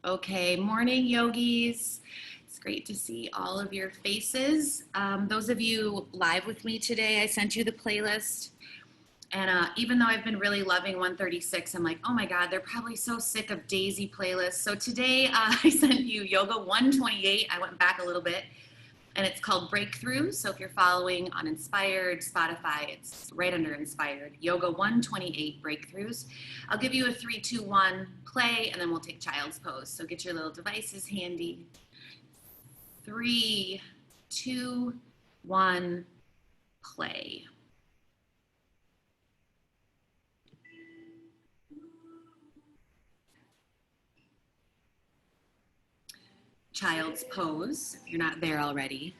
Okay, morning yogis. It's great to see all of your faces. Those of you live with me today, I sent you the playlist. And even though I've been really loving 136, I'm like, oh my God, they're probably so sick of Daisy playlists. So today I sent you Yoga 128. I went back a little bit and it's called Breakthrough. So if you're following on Inspired, Spotify, it's right under Inspired. Yoga 128 Breakthroughs. I'll give you a 3, 2, 1 play, and then we'll take child's pose. So get your little devices handy. 3, 2, 1, play. Child's pose, if you're not there already.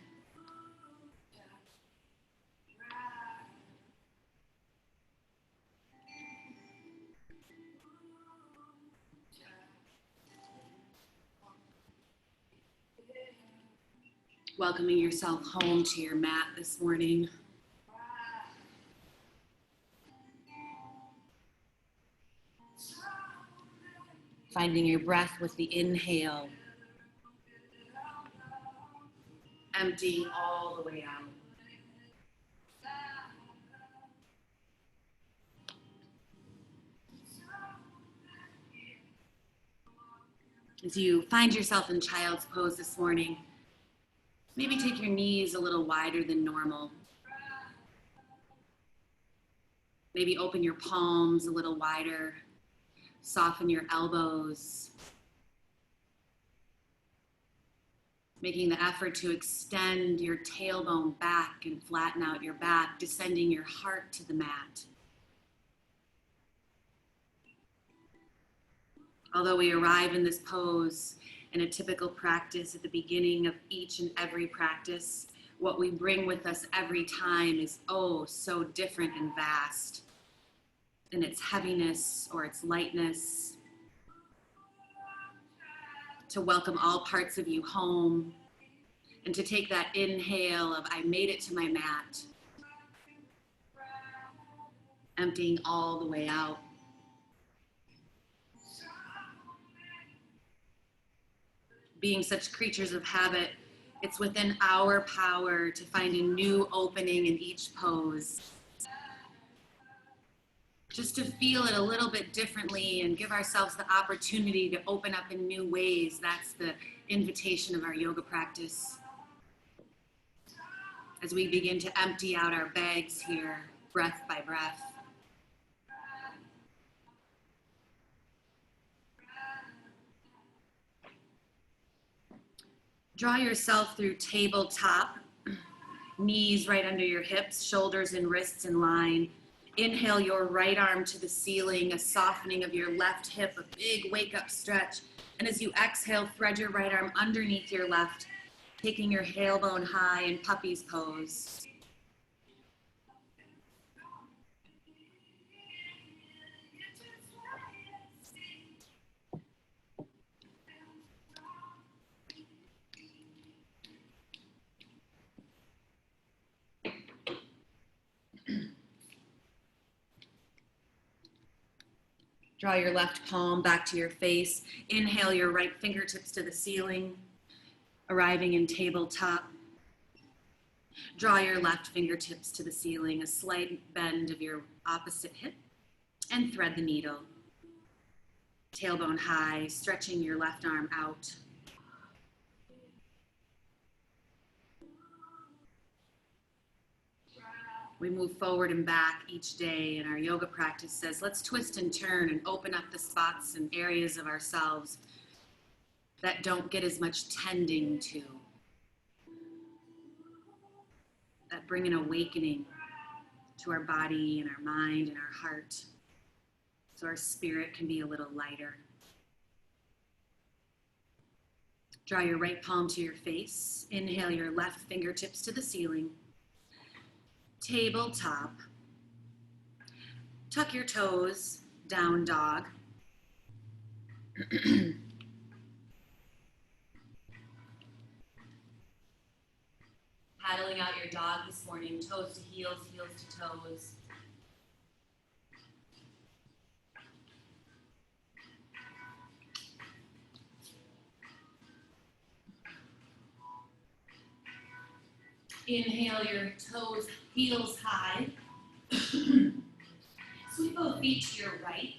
Welcoming yourself home to your mat this morning. Finding your breath with the inhale. Emptying all the way out. As you find yourself in child's pose this morning, maybe take your knees a little wider than normal. Maybe open your palms a little wider. Soften your elbows. Making the effort to extend your tailbone back and flatten out your back, descending your heart to the mat. Although we arrive in this pose in a typical practice at the beginning of each and every practice, what we bring with us every time is oh so different and vast in its heaviness or its lightness. To welcome all parts of you home and to take that inhale of I made it to my mat, emptying all the way out. Being such creatures of habit, it's within our power to find a new opening in each pose. Just to feel it a little bit differently and give ourselves the opportunity to open up in new ways. That's the invitation of our yoga practice. As we begin to empty out our bags here, breath by breath. Draw yourself through tabletop, knees right under your hips, shoulders and wrists in line. Inhale your right arm to the ceiling, a softening of your left hip, a big wake up stretch. And as you exhale, thread your right arm underneath your left, taking your tailbone high in puppy's pose. Draw your left palm back to your face. Inhale your right fingertips to the ceiling, arriving in tabletop. Draw your left fingertips to the ceiling, a slight bend of your opposite hip, and thread the needle. Tailbone high, stretching your left arm out. We move forward and back each day, and our yoga practice says, let's twist and turn and open up the spots and areas of ourselves that don't get as much tending to, that bring an awakening to our body and our mind and our heart, so our spirit can be a little lighter. Draw your right palm to your face. Inhale your left fingertips to the ceiling. Tabletop. Tuck your toes, down dog. Paddling out your dog this morning, toes to heels, heels to toes. Inhale your toes, heels high. Sweep both feet to your right.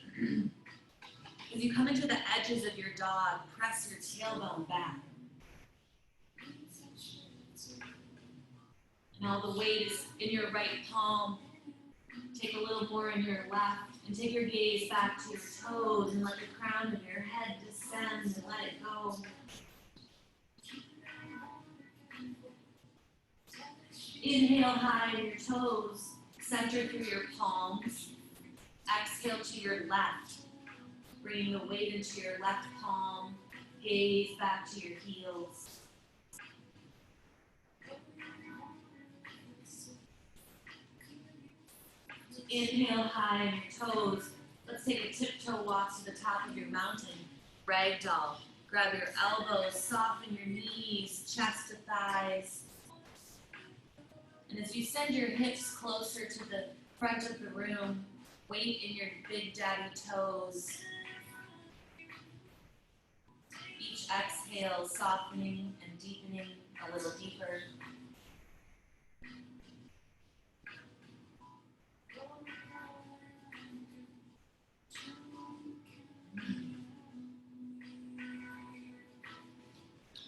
As you come into the edges of your dog, press your tailbone back. And all the weight is in your right palm. Take a little more in your left. And take your gaze back to your toes and let the crown of your head descend and let it go. Inhale high in your toes. Center through your palms. Exhale to your left. Bringing the weight into your left palm. Gaze back to your heels. Inhale high on your toes. Let's take a tiptoe walk to the top of your mountain. Ragdoll. Grab your elbows, soften your knees, chest to thighs. And as you send your hips closer to the front of the room, weight in your big daddy toes. Each exhale, softening and deepening a little deeper.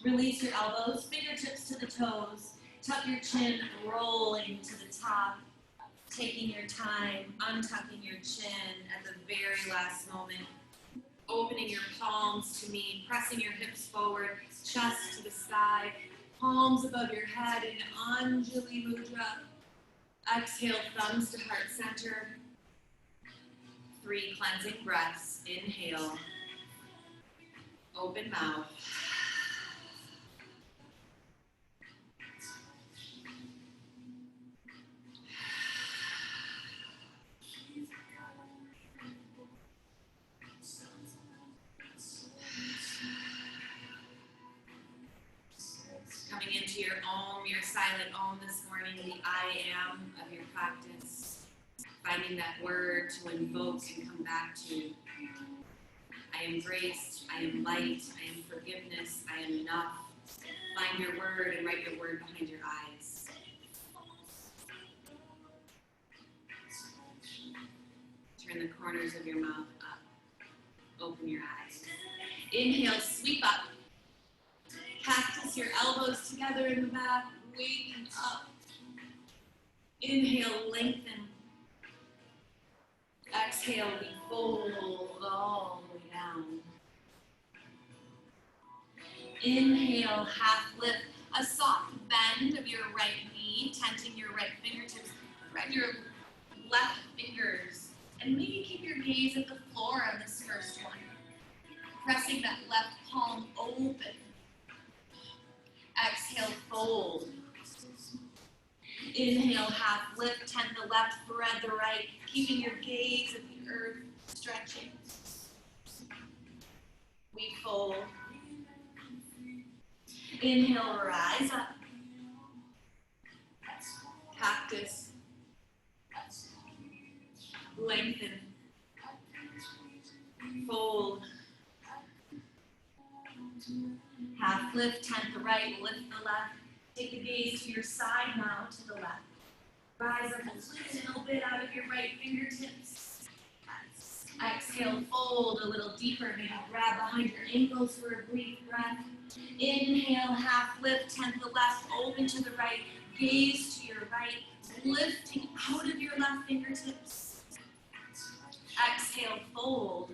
Release your elbows, fingertips to the toes. Tuck your chin, rolling to the top. Taking your time, untucking your chin at the very last moment. Opening your palms to me, pressing your hips forward, chest to the sky, palms above your head in Anjali Mudra. Exhale, thumbs to heart center. 3 cleansing breaths. Inhale. Open mouth. Coming into your Om, your silent Om this morning, the I am of your practice. Finding that word to invoke and come back to. I am grace, I am light, I am forgiveness, I am enough. Find your word and write your word behind your eyes. Turn the corners of your mouth up. Open your eyes. Inhale, sweep up. Cactus your elbows together in the back, waking up. Inhale, lengthen. Exhale, we fold all the way down. Inhale, half lift. A soft bend of your right knee, tenting your right fingertips. Thread your left fingers. And maybe keep your gaze at the floor on this first one. Pressing that left palm open. Exhale, fold. Inhale, half lift, tend the left, thread the right, keeping your gaze at the earth, stretching. We fold. Inhale, rise up. Cactus. Lengthen. Fold. Half lift, tend the right, lift the left. Take the gaze to your side now, to the left. Rise up a little bit out of your right fingertips. Exhale, fold a little deeper. Maybe grab behind your ankles for a brief breath. Inhale, half lift, tend the left, open to the right. Gaze to your right, lifting out of your left fingertips. Exhale, fold.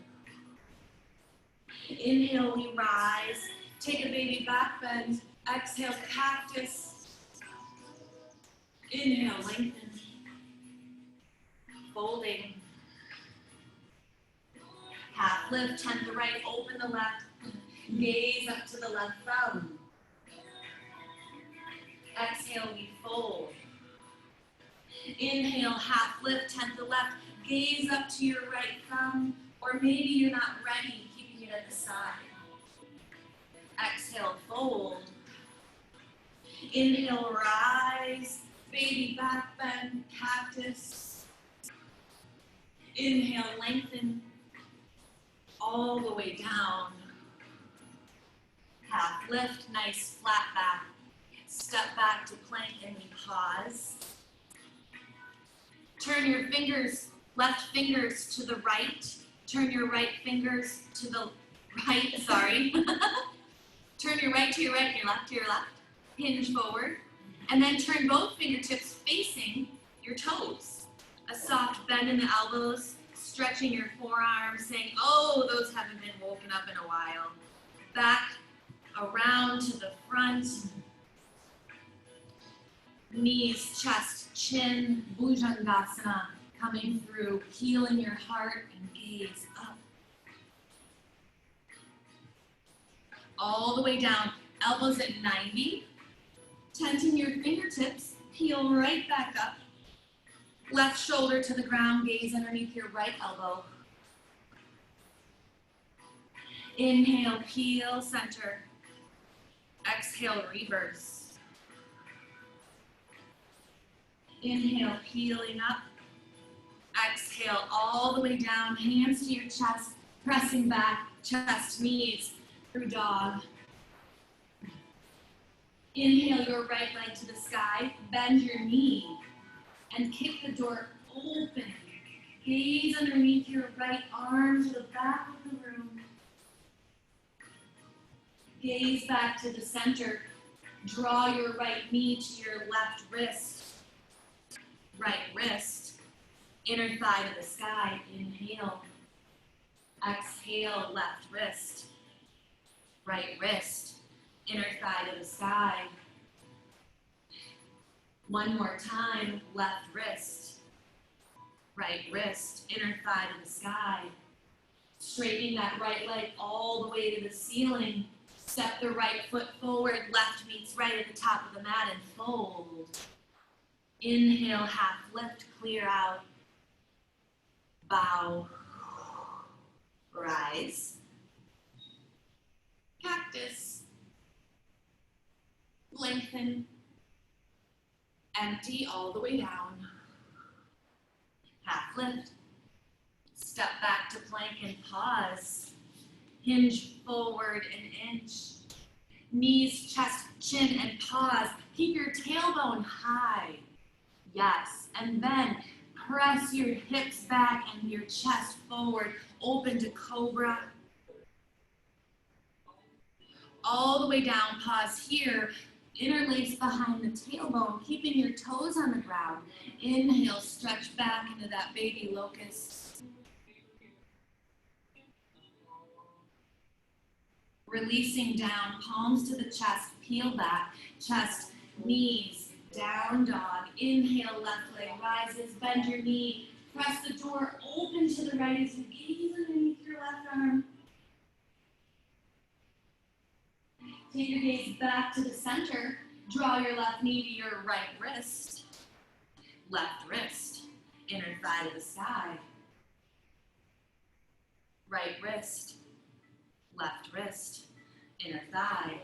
Inhale, we rise. Take a baby back bend. Exhale, cactus. Inhale, lengthen. Folding. Half lift, tend the right, open the left. Gaze up to the left thumb. Exhale, we fold. Inhale, half lift, tend the left. Gaze up to your right thumb. Or maybe you're not ready, keeping it at the side. Exhale, fold. Inhale, rise. Baby back bend, cactus. Inhale, lengthen. All the way down. Half lift, nice flat back. Step back to plank and we pause. Turn your fingers, left fingers to the right. Turn your right fingers to the right, sorry. Turn your right to your right and your left to your left. Hinge forward. And then turn both fingertips facing your toes. A soft bend in the elbows, stretching your forearms, saying, oh, those haven't been woken up in a while. Back, around to the front. Knees, chest, chin, Bhujangasana, coming through, healing your heart and gaze up. All the way down, elbows at 90. Tenting your fingertips, peel right back up. Left shoulder to the ground, gaze underneath your right elbow. Inhale, peel, center. Exhale, reverse. Inhale, peeling up. Exhale, all the way down, hands to your chest, pressing back, chest, knees, through dog. Inhale your right leg to the sky, bend your knee, and kick the door open. Gaze underneath your right arm to the back of the room. Gaze back to the center. Draw your right knee to your left wrist. Right wrist, inner thigh to the sky. Inhale. Exhale, left wrist. Right wrist, inner thigh to the sky. One more time, left wrist. Right wrist, inner thigh to the sky. Straightening that right leg all the way to the ceiling. Step the right foot forward, left meets right at the top of the mat and fold. Inhale, half lift, clear out. Bow. Rise. Cactus. Lengthen. Empty all the way down. Half lift. Step back to plank and pause. Hinge forward an inch. Knees, chest, chin, and pause. Keep your tailbone high. Yes, and then press your hips back and your chest forward. Open to cobra. All the way down, pause here. Interlace behind the tailbone, keeping your toes on the ground. Inhale, stretch back into that baby locust. Releasing down, palms to the chest, peel back, chest, knees, down dog. Inhale, left leg rises, bend your knee, press the door open to the right as you gaze underneath your left arm. Take your gaze back to the center. Draw your left knee to your right wrist. Left wrist, inner thigh to the sky. Right wrist, left wrist, inner thigh.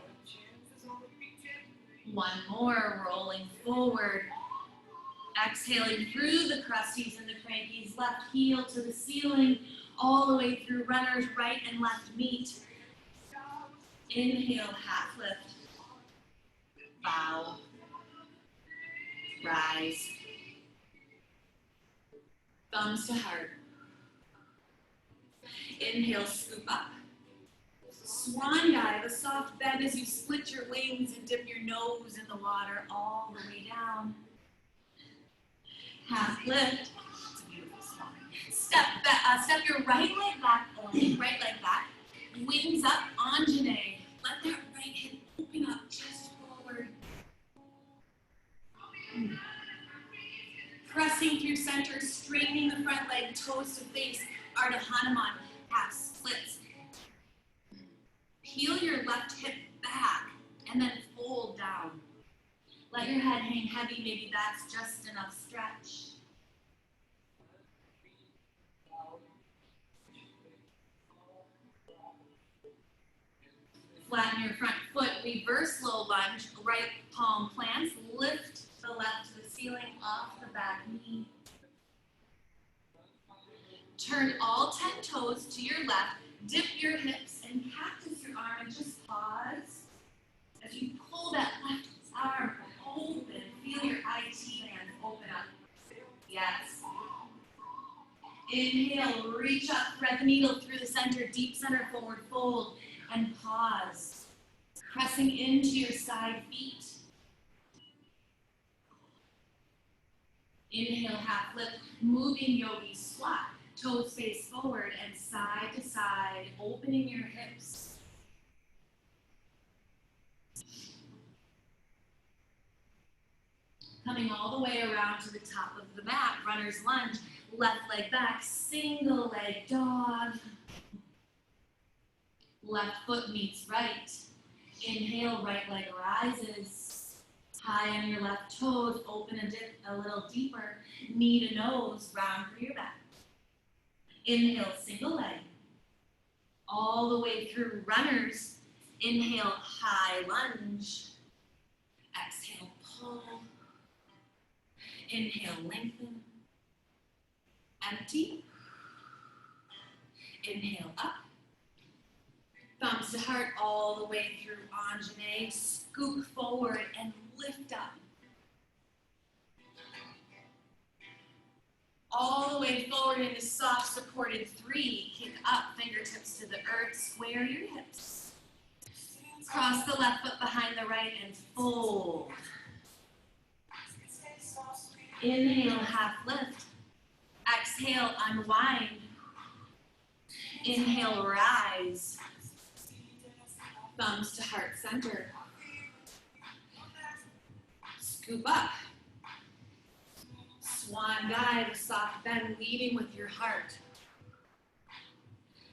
One more, rolling forward. Exhaling through the crusties and the crankies. Left heel to the ceiling, all the way through runners, right and left meet. Inhale, half lift. Bow. Rise. Thumbs to heart. Inhale, scoop up. Swan dive, a soft bend as you split your wings and dip your nose in the water all the way down. Half lift. It's a beautiful swan. Step your right leg back, right leg back. Wings up, Anajanay. Let that right hip open up, chest forward. Pressing through center, straightening the front leg, toes to face, Ardha Hanuman, half splits. Peel your left hip back and then fold down. Let your head hang heavy, maybe that's just enough stretch. Flatten your front foot, reverse low lunge, right palm plants, lift the left to the ceiling off the back knee. Turn all 10 toes to your left, dip your hips and cactus your arm and just pause as you pull that left arm Yes. Inhale, reach up, thread the needle through the center, deep center forward fold, and pause. Pressing into your side feet. Inhale, half lift, moving yogi squat. Toes face forward and side to side, opening your hips. Coming all the way around to the top of the mat, runner's lunge, left leg back, single leg dog. Left foot meets right. Inhale, right leg rises. High on your left toes, open a dip a little deeper. Knee to nose, round through your back. Inhale, single leg. All the way through runners. Inhale, high lunge. Exhale, pull. Inhale, lengthen. Empty. Inhale, up. Thumbs to heart all the way through Anajanay. Scoop forward and lift up. All the way forward into soft supported three. Kick up, fingertips to the earth. Square your hips. Cross the left foot behind the right and fold. Inhale, half lift. Exhale, unwind. Inhale, rise. Thumbs to heart center. Scoop up. Swan dive, soft bend, leading with your heart.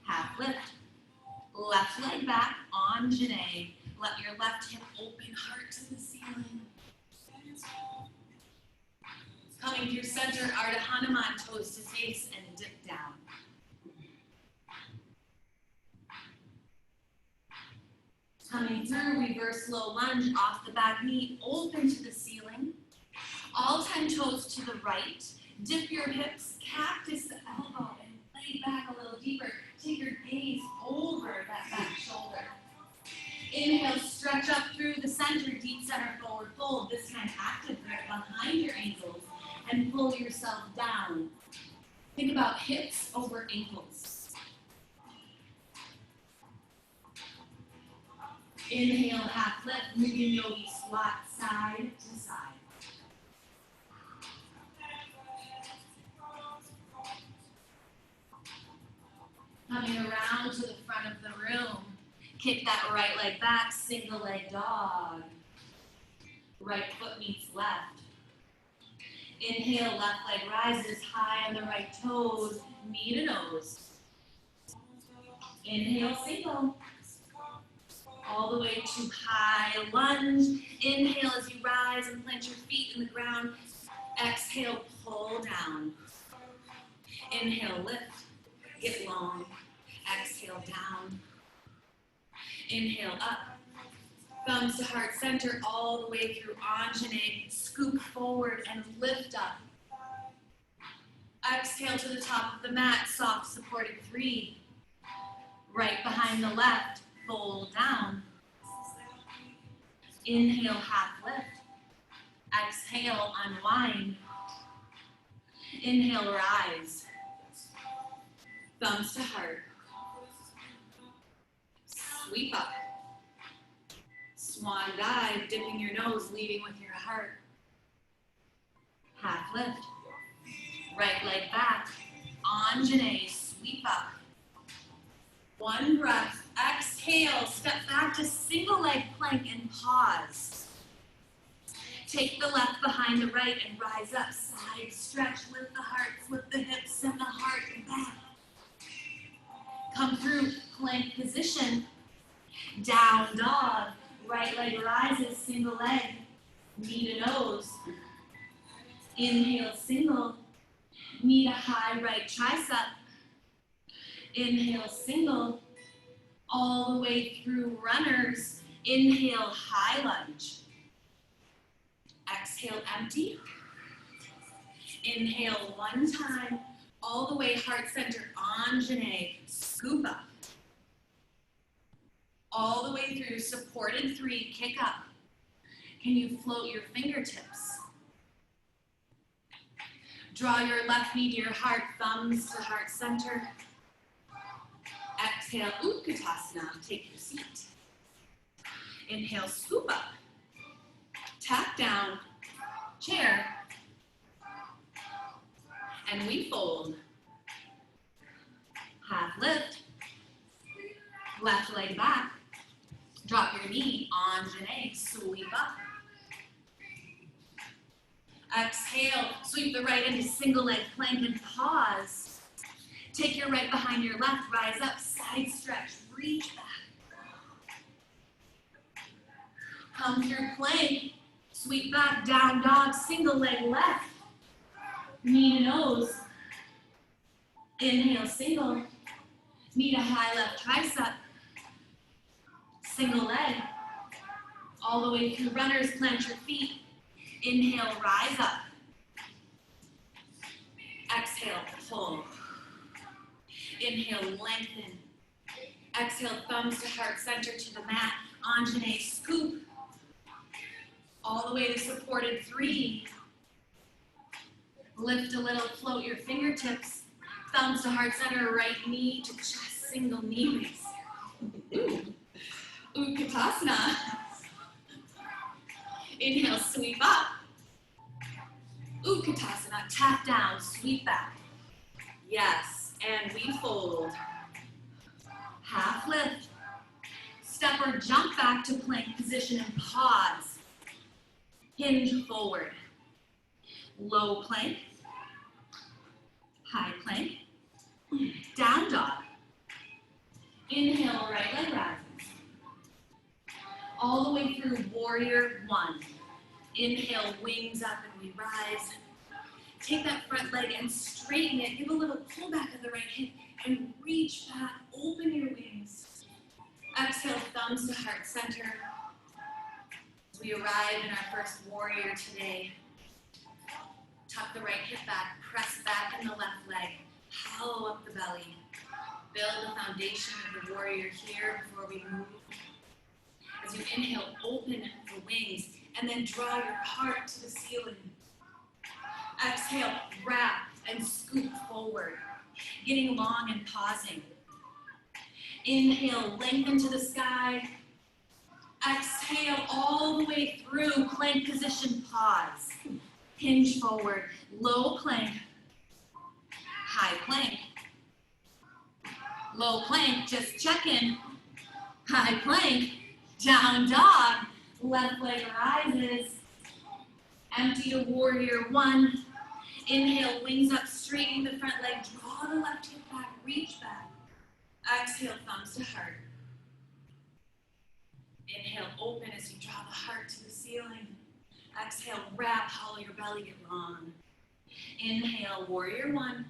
Half lift. Left leg back, Anajanay. Let your left hip open, heart to the ceiling. Coming through center, Ardha Hanuman, toes to face and dip down. Coming through, reverse low lunge, off the back knee, open to the ceiling. All 10 toes to the right. Dip your hips, cactus the elbow, and lay back a little deeper. Take your gaze over that back shoulder. Inhale, stretch up through the center, deep center forward fold. This time active grip behind your ankles and pull yourself down. Think about hips over ankles. Inhale, half lift, moving yogi squat side to side. Coming around to the front of the room. Kick that right leg back, single leg dog. Right foot meets left. Inhale, left leg rises, high on the right toes, knee to nose. Inhale, single. All the way to high lunge. Inhale as you rise and plant your feet in the ground. Exhale, pull down. Inhale, lift, get long. Exhale, down. Inhale, up. Thumbs to heart center all the way through Anajanay. Scoop forward and lift up. Exhale to the top of the mat, soft supported three. Right behind the left, fold down. Inhale, half lift. Exhale, unwind. Inhale, rise. Thumbs to heart. Sweep up. Swan dive, dipping your nose, leading with your heart. Half lift. Right leg back. Anajanay, sweep up. One breath. Exhale, step back to single leg plank and pause. Take the left behind the right and rise up. Side stretch, lift the heart, flip the hips, send the heart back. Come through plank position. Down dog. Right leg rises, single leg. Knee to nose. Inhale, single. Knee to high right tricep. Inhale, single. All the way through runners. Inhale, high lunge. Exhale, empty. Inhale one time. All the way heart center, Anajanay. Scoop up. All the way through, supported three, kick up. Can you float your fingertips? Draw your left knee to your heart, thumbs to heart center. Exhale, Utkatasana, take your seat. Inhale, scoop up. Tap down, chair. And we fold. Half lift. Left leg back. Drop your knee, Anajanay, sweep up. Exhale, sweep the right into single leg plank and pause. Take your right behind your left, rise up, side stretch, reach back. Come through plank, sweep back, down dog, single leg left. Knee to nose. Inhale, single. Knee to high left tricep. Single leg. All the way through runners, plant your feet. Inhale, rise up. Exhale, pull. Inhale, lengthen. Exhale, thumbs to heart center to the mat. Anajanay, scoop. All the way to supported 3. Lift a little, float your fingertips. Thumbs to heart center, right knee to chest, single knee raise. Utkatasana. Inhale, sweep up. Utkatasana, tap down, sweep back. Yes, and we fold. Half lift. Step or jump back to plank position and pause. Hinge forward. Low plank. High plank. Down dog. Inhale, right leg rises. All the way through warrior 1. Inhale, wings up and we rise. Take that front leg and straighten it. Give a little pull back of the right hip and reach back. Open your wings. Exhale, thumbs to heart center. As we arrive in our first warrior today. Tuck the right hip back. Press back in the left leg. Hollow up the belly. Build the foundation of the warrior here before we move. As you inhale, open the wings, and then draw your heart to the ceiling. Exhale, wrap and scoop forward, getting long and pausing. Inhale, lengthen to the sky. Exhale, all the way through, plank position, pause. Hinge forward, low plank, high plank. Low plank, just check in. High plank, down dog, left leg rises. Empty to warrior 1. Inhale, wings up, straightening the front leg. Draw the left hip back, reach back. Exhale, thumbs to heart. Inhale, open as you draw the heart to the ceiling. Exhale, wrap, hollow your belly, get long. Inhale, warrior 1.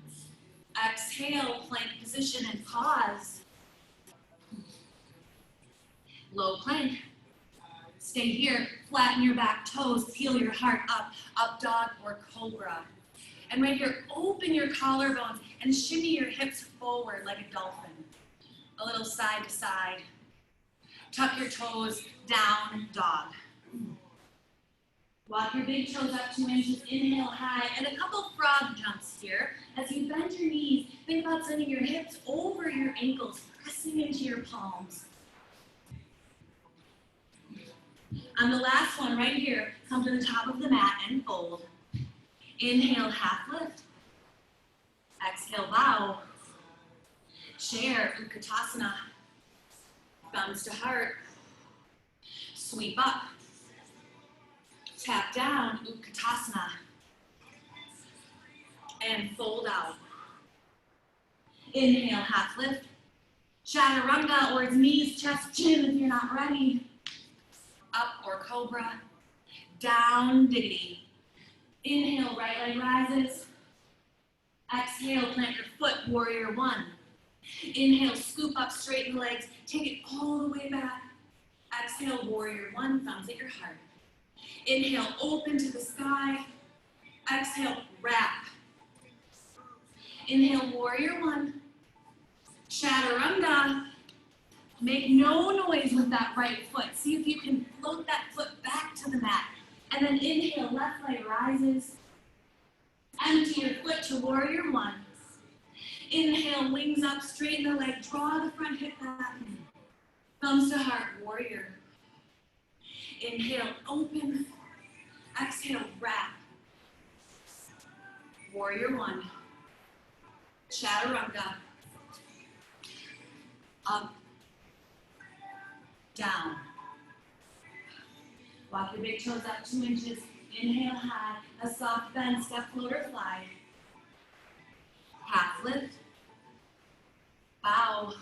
Exhale, plank position and pause. Low plank. Stay here, flatten your back toes, peel your heart up, up dog or cobra. And right here, open your collarbones and shimmy your hips forward like a dolphin. A little side to side. Tuck your toes, down dog. Walk your big toes up 2 inches, inhale high, and a couple frog jumps here. As you bend your knees, think about sending your hips over your ankles, pressing into your palms. On the last one, right here, come to the top of the mat and fold. Inhale, half lift. Exhale, bow. Chair, Utkatasana. Thumbs to heart. Sweep up. Tap down, Utkatasana. And fold out. Inhale, half lift. Chaturanga, or it's knees, chest, chin if you're not ready. Up or cobra. Down, diggity. Inhale, right leg rises. Exhale, plant your foot, warrior 1. Inhale, scoop up, straighten the legs. Take it all the way back. Exhale, warrior 1, thumbs at your heart. Inhale, open to the sky. Exhale, wrap. Inhale, warrior 1. Chaturanga. Make no noise with that right foot. See if you can float that foot back to the mat. And then inhale, left leg rises. Empty your foot to warrior one. Inhale, wings up, straighten the leg, draw the front hip back in. Thumbs to heart, warrior. Inhale, open. Exhale, wrap. Warrior one. Chaturanga. Up. Down. Walk your big toes up 2 inches. Inhale high. A soft bend, step floater fly. Half lift. Bow.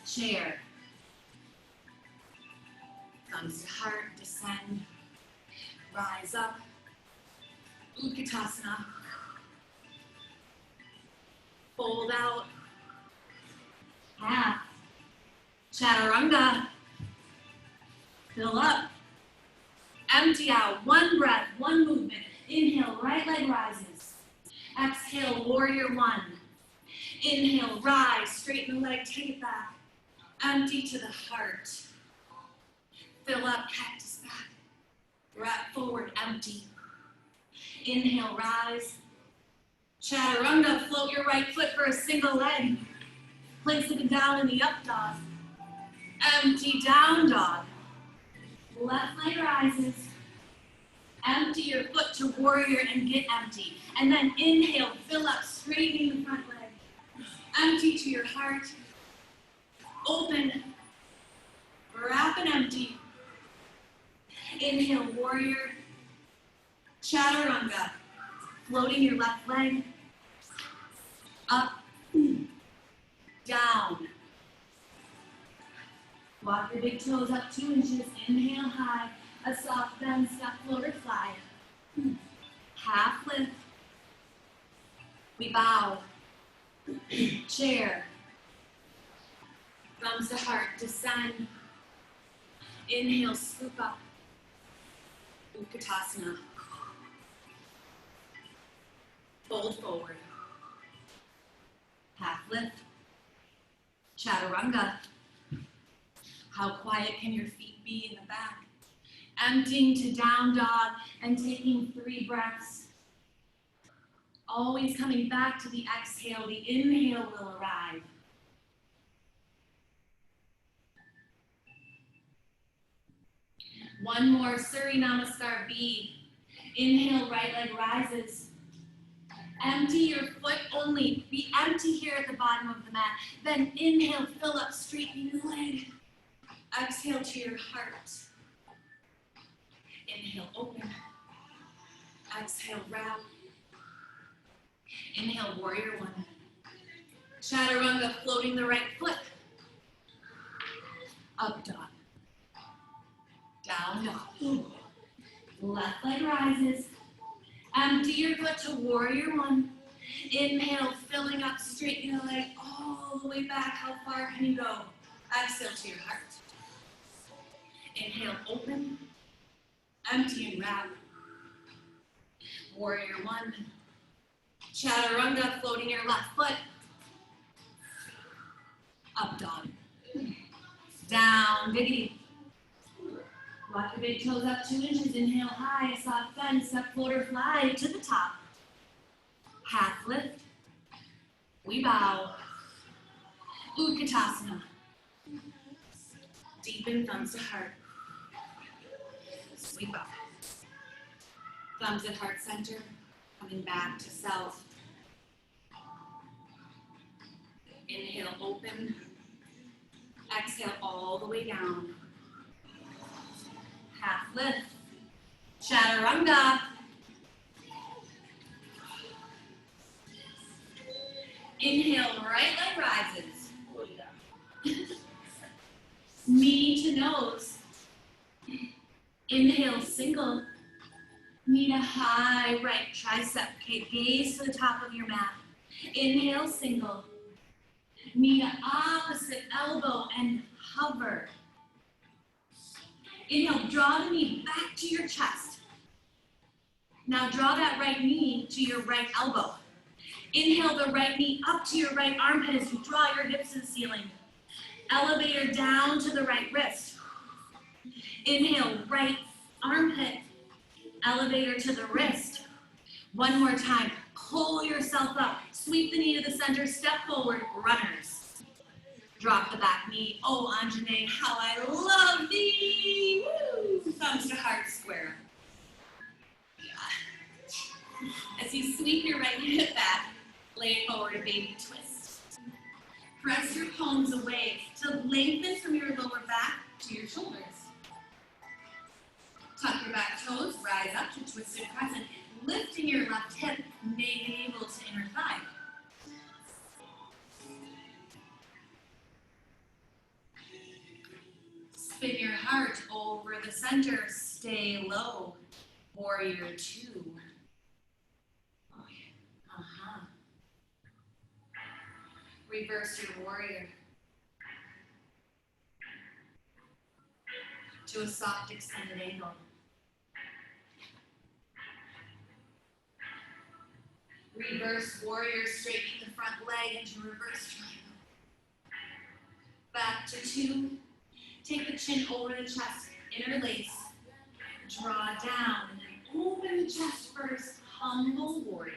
Chair. Thumbs to heart, descend. Rise up. Utkatasana. Fold out. Half. Chaturanga. Fill up. Empty out. One breath, one movement. Inhale, right leg rises. Exhale, warrior one. Inhale, rise. Straighten the leg, take it back. Empty to the heart. Fill up, cactus back. Wrap forward, empty. Inhale, rise. Chaturanga, float your right foot for a single leg. Place it down in the up dog. Empty down dog. Left leg rises. Empty your foot to warrior and get empty. And then inhale, fill up, straightening the front leg. Empty to your heart. Open. Wrap and empty. Inhale, warrior. Chaturanga. Floating your left leg. Up. Down. Walk your big toes up 2 inches. Inhale high. A soft bend, step floater fly. Half lift. We bow. Chair. Thumbs to heart, descend. Inhale, scoop up. Utkatasana. Fold forward. Half lift. Chaturanga. How quiet can your feet be in the back? Emptying to down dog and taking 3 breaths. Always coming back to the exhale. The inhale will arrive. One more, Surya Namascar B. Inhale, right leg rises. Empty your foot only. Be empty here at the bottom of the mat. Then inhale, fill up, straightening the leg. Exhale to your heart. Inhale, open. Exhale, wrap. Inhale, warrior one. Chaturanga, floating the right foot. Up dog. Down dog. Left leg rises. Empty your foot to warrior one. Inhale, filling up, straightening the leg all the way back. How far can you go? Exhale to your heart. Inhale, open. Empty and wrap. Warrior one. Chaturanga, floating your left foot. Up dog. Down, diggity. Walk your big toes up 2 inches. Inhale high, a soft bend, step floater fly to the top. Half lift. We bow. Utkatasana. Deepen thumbs to heart. Sweep up. Thumbs at heart center, coming back to self. Inhale, open. Exhale all the way down. Half lift. Chaturanga. Inhale, right leg rises. Knee to nose. Inhale, single. Knee to high right tricep. Okay, gaze to the top of your mat. Inhale, single. Knee to opposite elbow and hover. Inhale, draw the knee back to your chest. Now draw that right knee to your right elbow. Inhale the right knee up to your right armpit as you draw your hips to the ceiling. Elevator down to the right wrist. Inhale, right armpit. Elevator to the wrist. One more time. Pull yourself up. Sweep the knee to the center. Step forward. Runners. Drop the back knee. Oh, Anajanay, how I love thee. Woo! Thumbs to heart square. Yeah. As you sweep your right hip back, lay forward a baby twist. Press your palms away to lengthen from your lower back to your shoulders. Tuck your back toes, rise up to twisted crescent, lifting your left hip, navel to inner thigh. Spin your heart over the center, stay low, warrior two. Reverse your warrior to a soft extended angle. Reverse warrior, straighten the front leg into reverse triangle. Back to two. Take the chin over the chest, interlace. Draw down, and then open the chest first, humble warrior.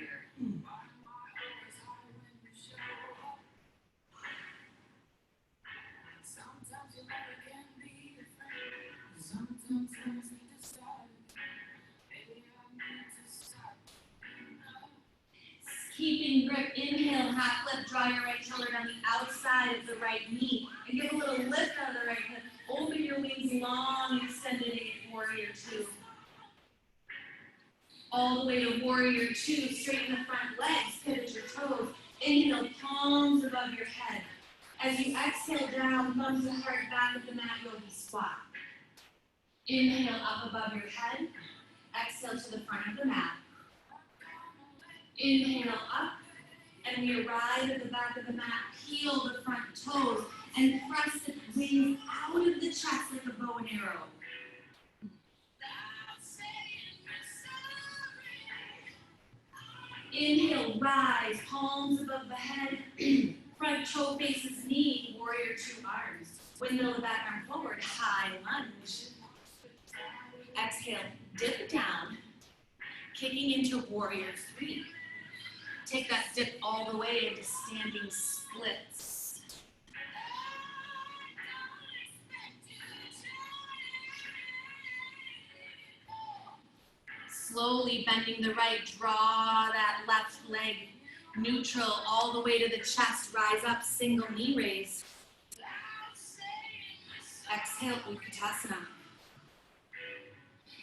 Keeping grip, inhale, half lift, draw your right shoulder down the outside of the right knee, and give a little lift out of the right hip. Open your wings long, extended in warrior two. All the way to warrior two, straighten the front legs, pivot your toes. Inhale, palms above your head. As you exhale down, thumbs to heart, back of the mat, yogi squat. Inhale up above your head. Exhale to the front of the mat. Inhale up, and we arrive at the back of the mat. Peel the front toes and press the wings out of the chest like a bow and arrow. Inhale, rise, palms above the head. Front toe faces knee, warrior two arms. Windmill the back arm forward, high lunge. Exhale, dip down, kicking into warrior three. Take that dip all the way into standing splits. Slowly bending the right, draw that left leg neutral all the way to the chest. Rise up, single knee raise. Exhale, Utkatasana.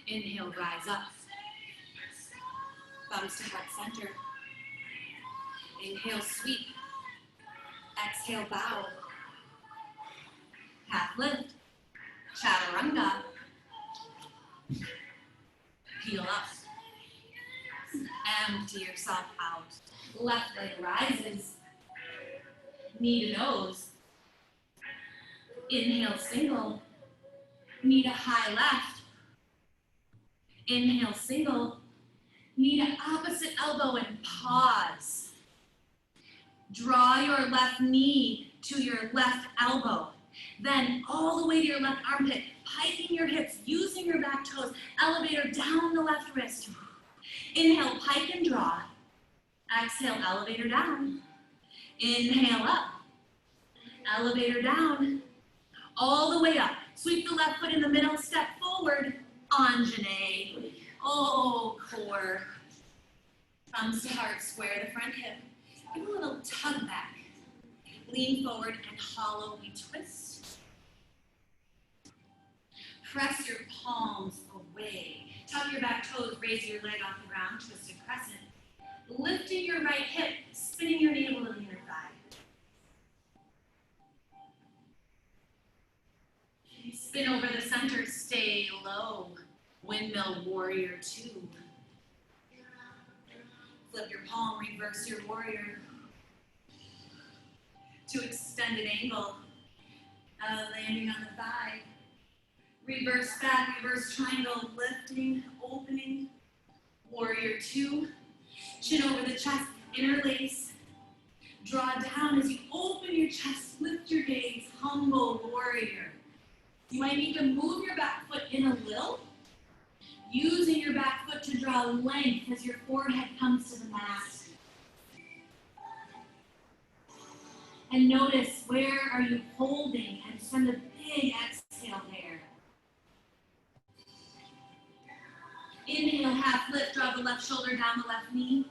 Inhale, rise up. Thumbs to heart center. Inhale, sweep. Exhale, bow. Half lift. Chaturanga. Peel up. Empty yourself out. Left leg rises. Knee to nose. Inhale, single. Knee to high left. Inhale, single. Knee to opposite elbow and pause. Draw your left knee to your left elbow. Then all the way to your left armpit, piking your hips, using your back toes, elevator down the left wrist. Inhale, pike and draw. Exhale, elevator down. Inhale up. Elevator down. All the way up. Sweep the left foot in the middle, step forward. Anajanay. Oh, core. Thumbs to heart, square the front hip. Give a little tug back. Lean forward and hollow, we twist. Press your palms away. Tuck your back toes, raise your leg off the ground, twisted crescent. Lifting your right hip, spinning your navel to the inner thigh. Spin over the center, stay low. Windmill warrior two. Flip your palm, reverse your warrior to extended angle, landing on the thigh. Reverse back, reverse triangle, lifting, opening, warrior two. Chin over the chest, interlace. Draw down as you open your chest, lift your gaze, humble warrior. You might need to move your back foot in a little, using your back foot to draw length as your forehead comes to the mat. And notice, where are you holding? And send a big exhale there. Inhale, half lift, draw the left shoulder down the left knee.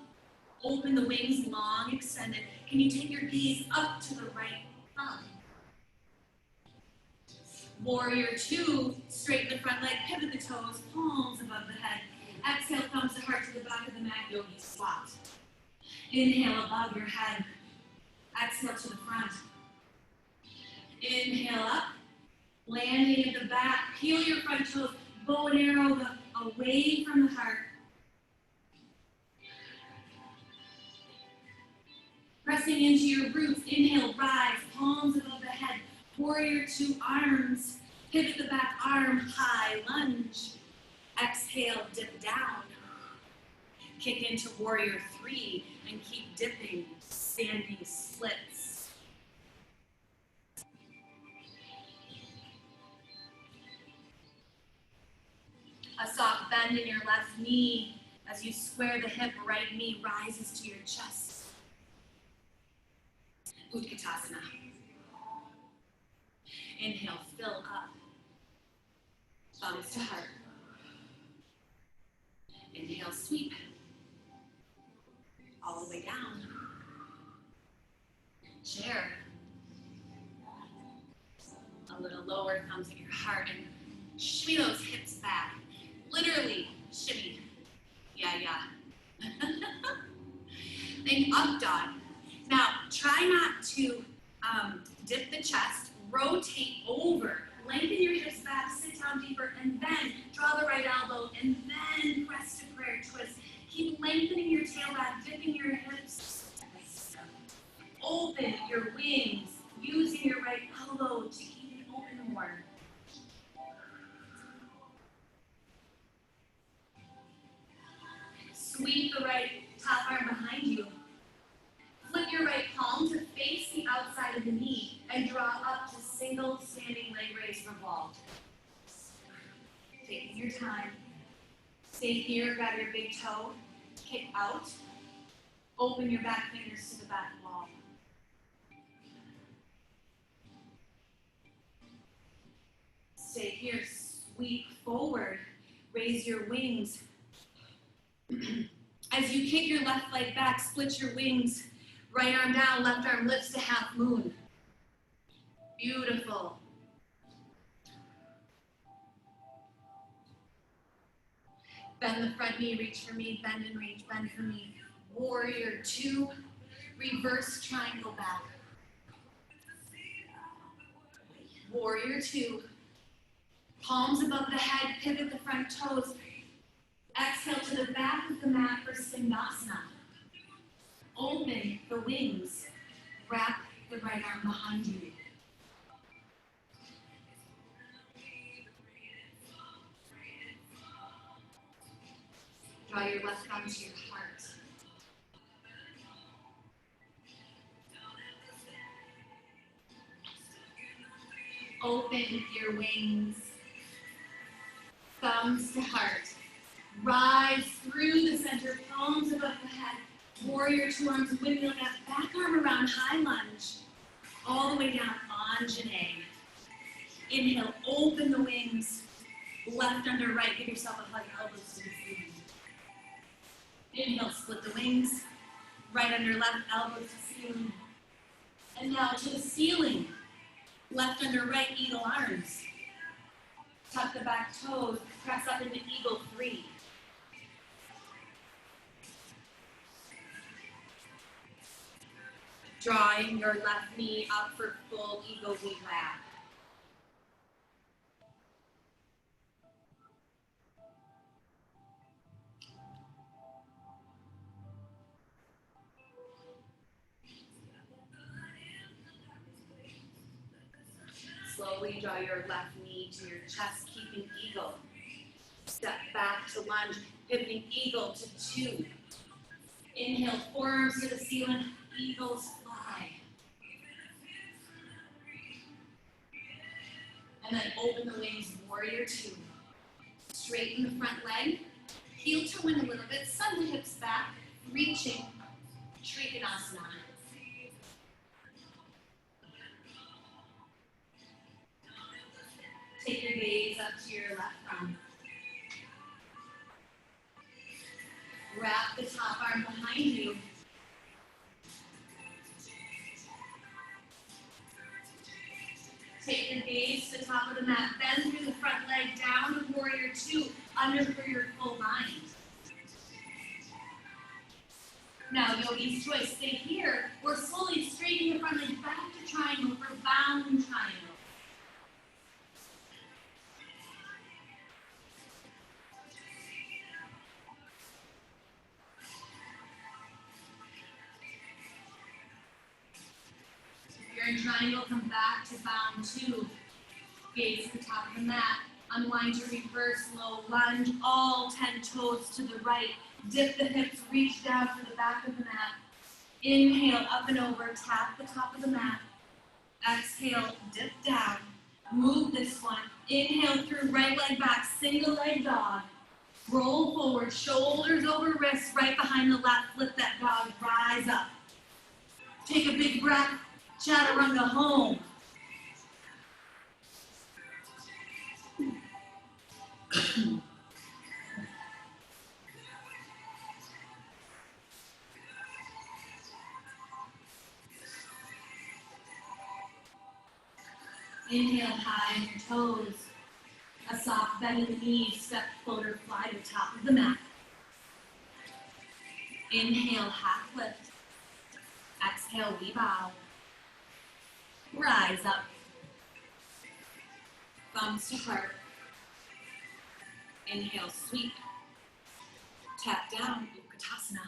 Open the wings, long extended. Can you take your gaze up to the right thumb? Warrior two, straighten the front leg, pivot the toes, palms above the head. Exhale, thumbs to heart to the back of the mat, yogi squat. Inhale above your head. Exhale to the front. Inhale up, landing at the back. Peel your front toes, bow and arrow away from the heart. Pressing into your roots. Inhale, rise, palms above the head. Warrior two, arms. Pivot the back arm, high lunge. Exhale, dip down. Kick into warrior three and keep dipping, standing splits. A soft bend in your left knee as you square the hip, right knee rises to your chest. Utkatasana. Inhale, fill up. Thumbs to heart. Inhale, sweep. All the way down. Chair. A little lower, thumbs at your heart, and shimmy those hips back. Literally, shimmy. Yeah. Then up dog. Now, try not to dip the chest, rotate over, lengthen your hips back, sit down deeper, and then draw the right elbow, and then press to prayer twist. Keep lengthening your tail back, dipping your hips. Open your wings, using your right elbow to keep it open more. Sweep the right top arm behind you. Flip your right palm to face the outside of the knee and draw up to single standing leg raise revolve. Taking your time. Stay here, grab your big toe, kick out. Open your back fingers to the back wall. Stay here, sweep forward, raise your wings. As you kick your left leg back, split your wings. Right arm down, left arm lifts to half moon. Beautiful. Bend the front knee, reach for me, bend and reach, bend for me. Warrior two, reverse triangle back. Warrior two, palms above the head, pivot the front toes. Exhale to the back of the mat for Sindasana. Open the wings. Wrap the right arm behind you. Draw your left thumb to your heart. Open your wings. Thumbs to heart. Rise through the center, palms above the head. Warrior two, arms windmill up, back arm around, high lunge. All the way down, Anajanay. Inhale, open the wings. Left under right, give yourself a hug, elbows to the ceiling. Inhale, split the wings. Right under left, elbows to ceiling. And now to the ceiling. Left under right, eagle arms. Tuck the back toes, press up into eagle three. Drawing your left knee up for full eagle V lap. Slowly draw your left knee to your chest, keeping eagle. Step back to lunge, pivoting eagle to two. Inhale, forearms to the ceiling, eagles fly. And then open the wings, warrior two. Straighten the front leg, Heel to win a little bit. Send the hips back. Reaching. Trikonasana. Take your gaze up to your left arm. Wrap the top arm behind you. Take your gaze to the top of the mat. Bend through the front leg, down to warrior two, under for your full bind. Now, yogi's choice. Stay here. We're slowly straightening the front leg back to triangle for bound triangle. If you're in triangle, come back to bound two. Gaze to the top of the mat. Unwind to reverse low lunge. All 10 toes to the right. Dip the hips, reach down to the back of the mat. Inhale, up and over, tap the top of the mat. Exhale, dip down. Move this one. Inhale through, right leg back, single leg dog. Roll forward, shoulders over wrists, right behind the left. Flip that dog, rise up. Take a big breath, chaturanga home. Inhale high on your toes. A soft bend in the knees, step floater, fly to the top of the mat. Inhale, half lift. Exhale, we bow. Rise up. Thumbs to heart. Inhale, sweep. Tap down, Utkatasana.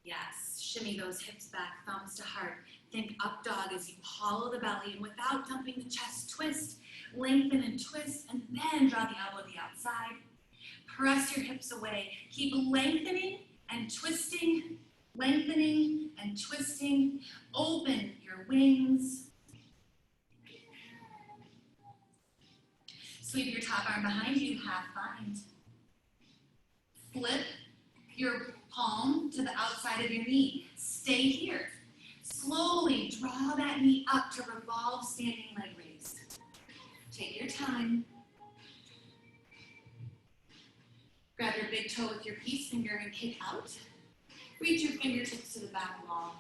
Yes, shimmy those hips back, thumbs to heart. Think up dog as you hollow the belly, and without dumping the chest, twist, lengthen and twist, and then draw the elbow to the outside. Press your hips away. Keep lengthening and twisting, lengthening and twisting. Open your wings. Sweep your top arm behind you, half bind. Flip your palm to the outside of your knee. Stay here. Slowly draw that knee up to revolve standing leg raise. Take your time. Grab your big toe with your peace finger and kick out. Reach your fingertips to the back wall.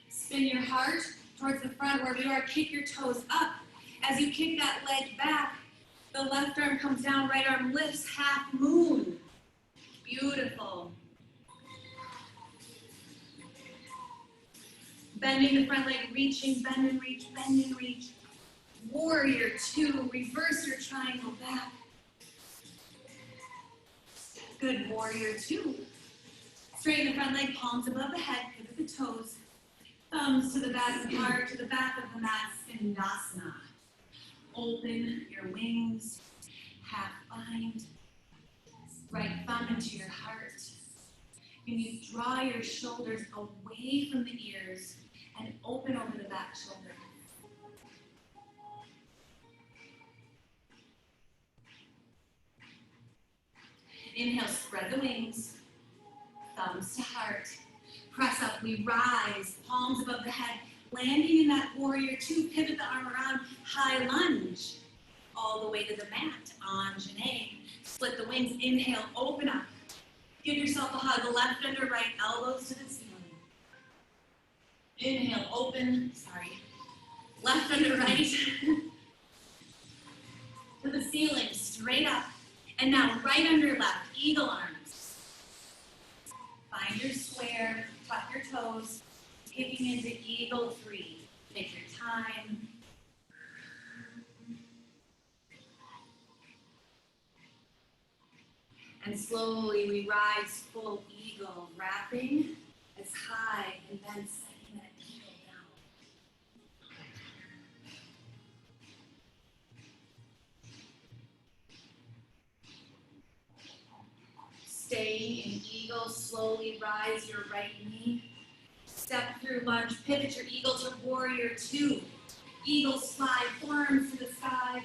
Spin your heart towards the front where we are. Kick your toes up. As you kick that leg back, the left arm comes down, right arm lifts, half moon. Beautiful. Bending the front leg, reaching, bend and reach, bend and reach. Warrior two, reverse your triangle back. Good, warrior two. Straighten the front leg, palms above the head, pivot the toes. Thumbs to the back of the heart, to the back of the mat, Skandasana. Open your wings, half bind. Right thumb into your heart. And you draw your shoulders away from the ears and open over the back shoulder. Inhale, spread the wings, thumbs to heart. Press up, we rise, palms above the head, landing in that warrior two, pivot the arm around, high lunge, all the way to the mat, Anajanay. Split the wings, inhale, open up. Give yourself a hug, left under right, elbows to the ceiling. Inhale, open, left under right, to the ceiling, straight up. And now right under left, eagle arms. Find your square, tuck your toes, kicking into eagle three. Take your time. And slowly we rise full eagle, wrapping as high and then setting that eagle down. Stay in eagle, slowly rise your right knee. Step through lunge, pivot your eagle to warrior two. Eagle slide, forearms to the sky.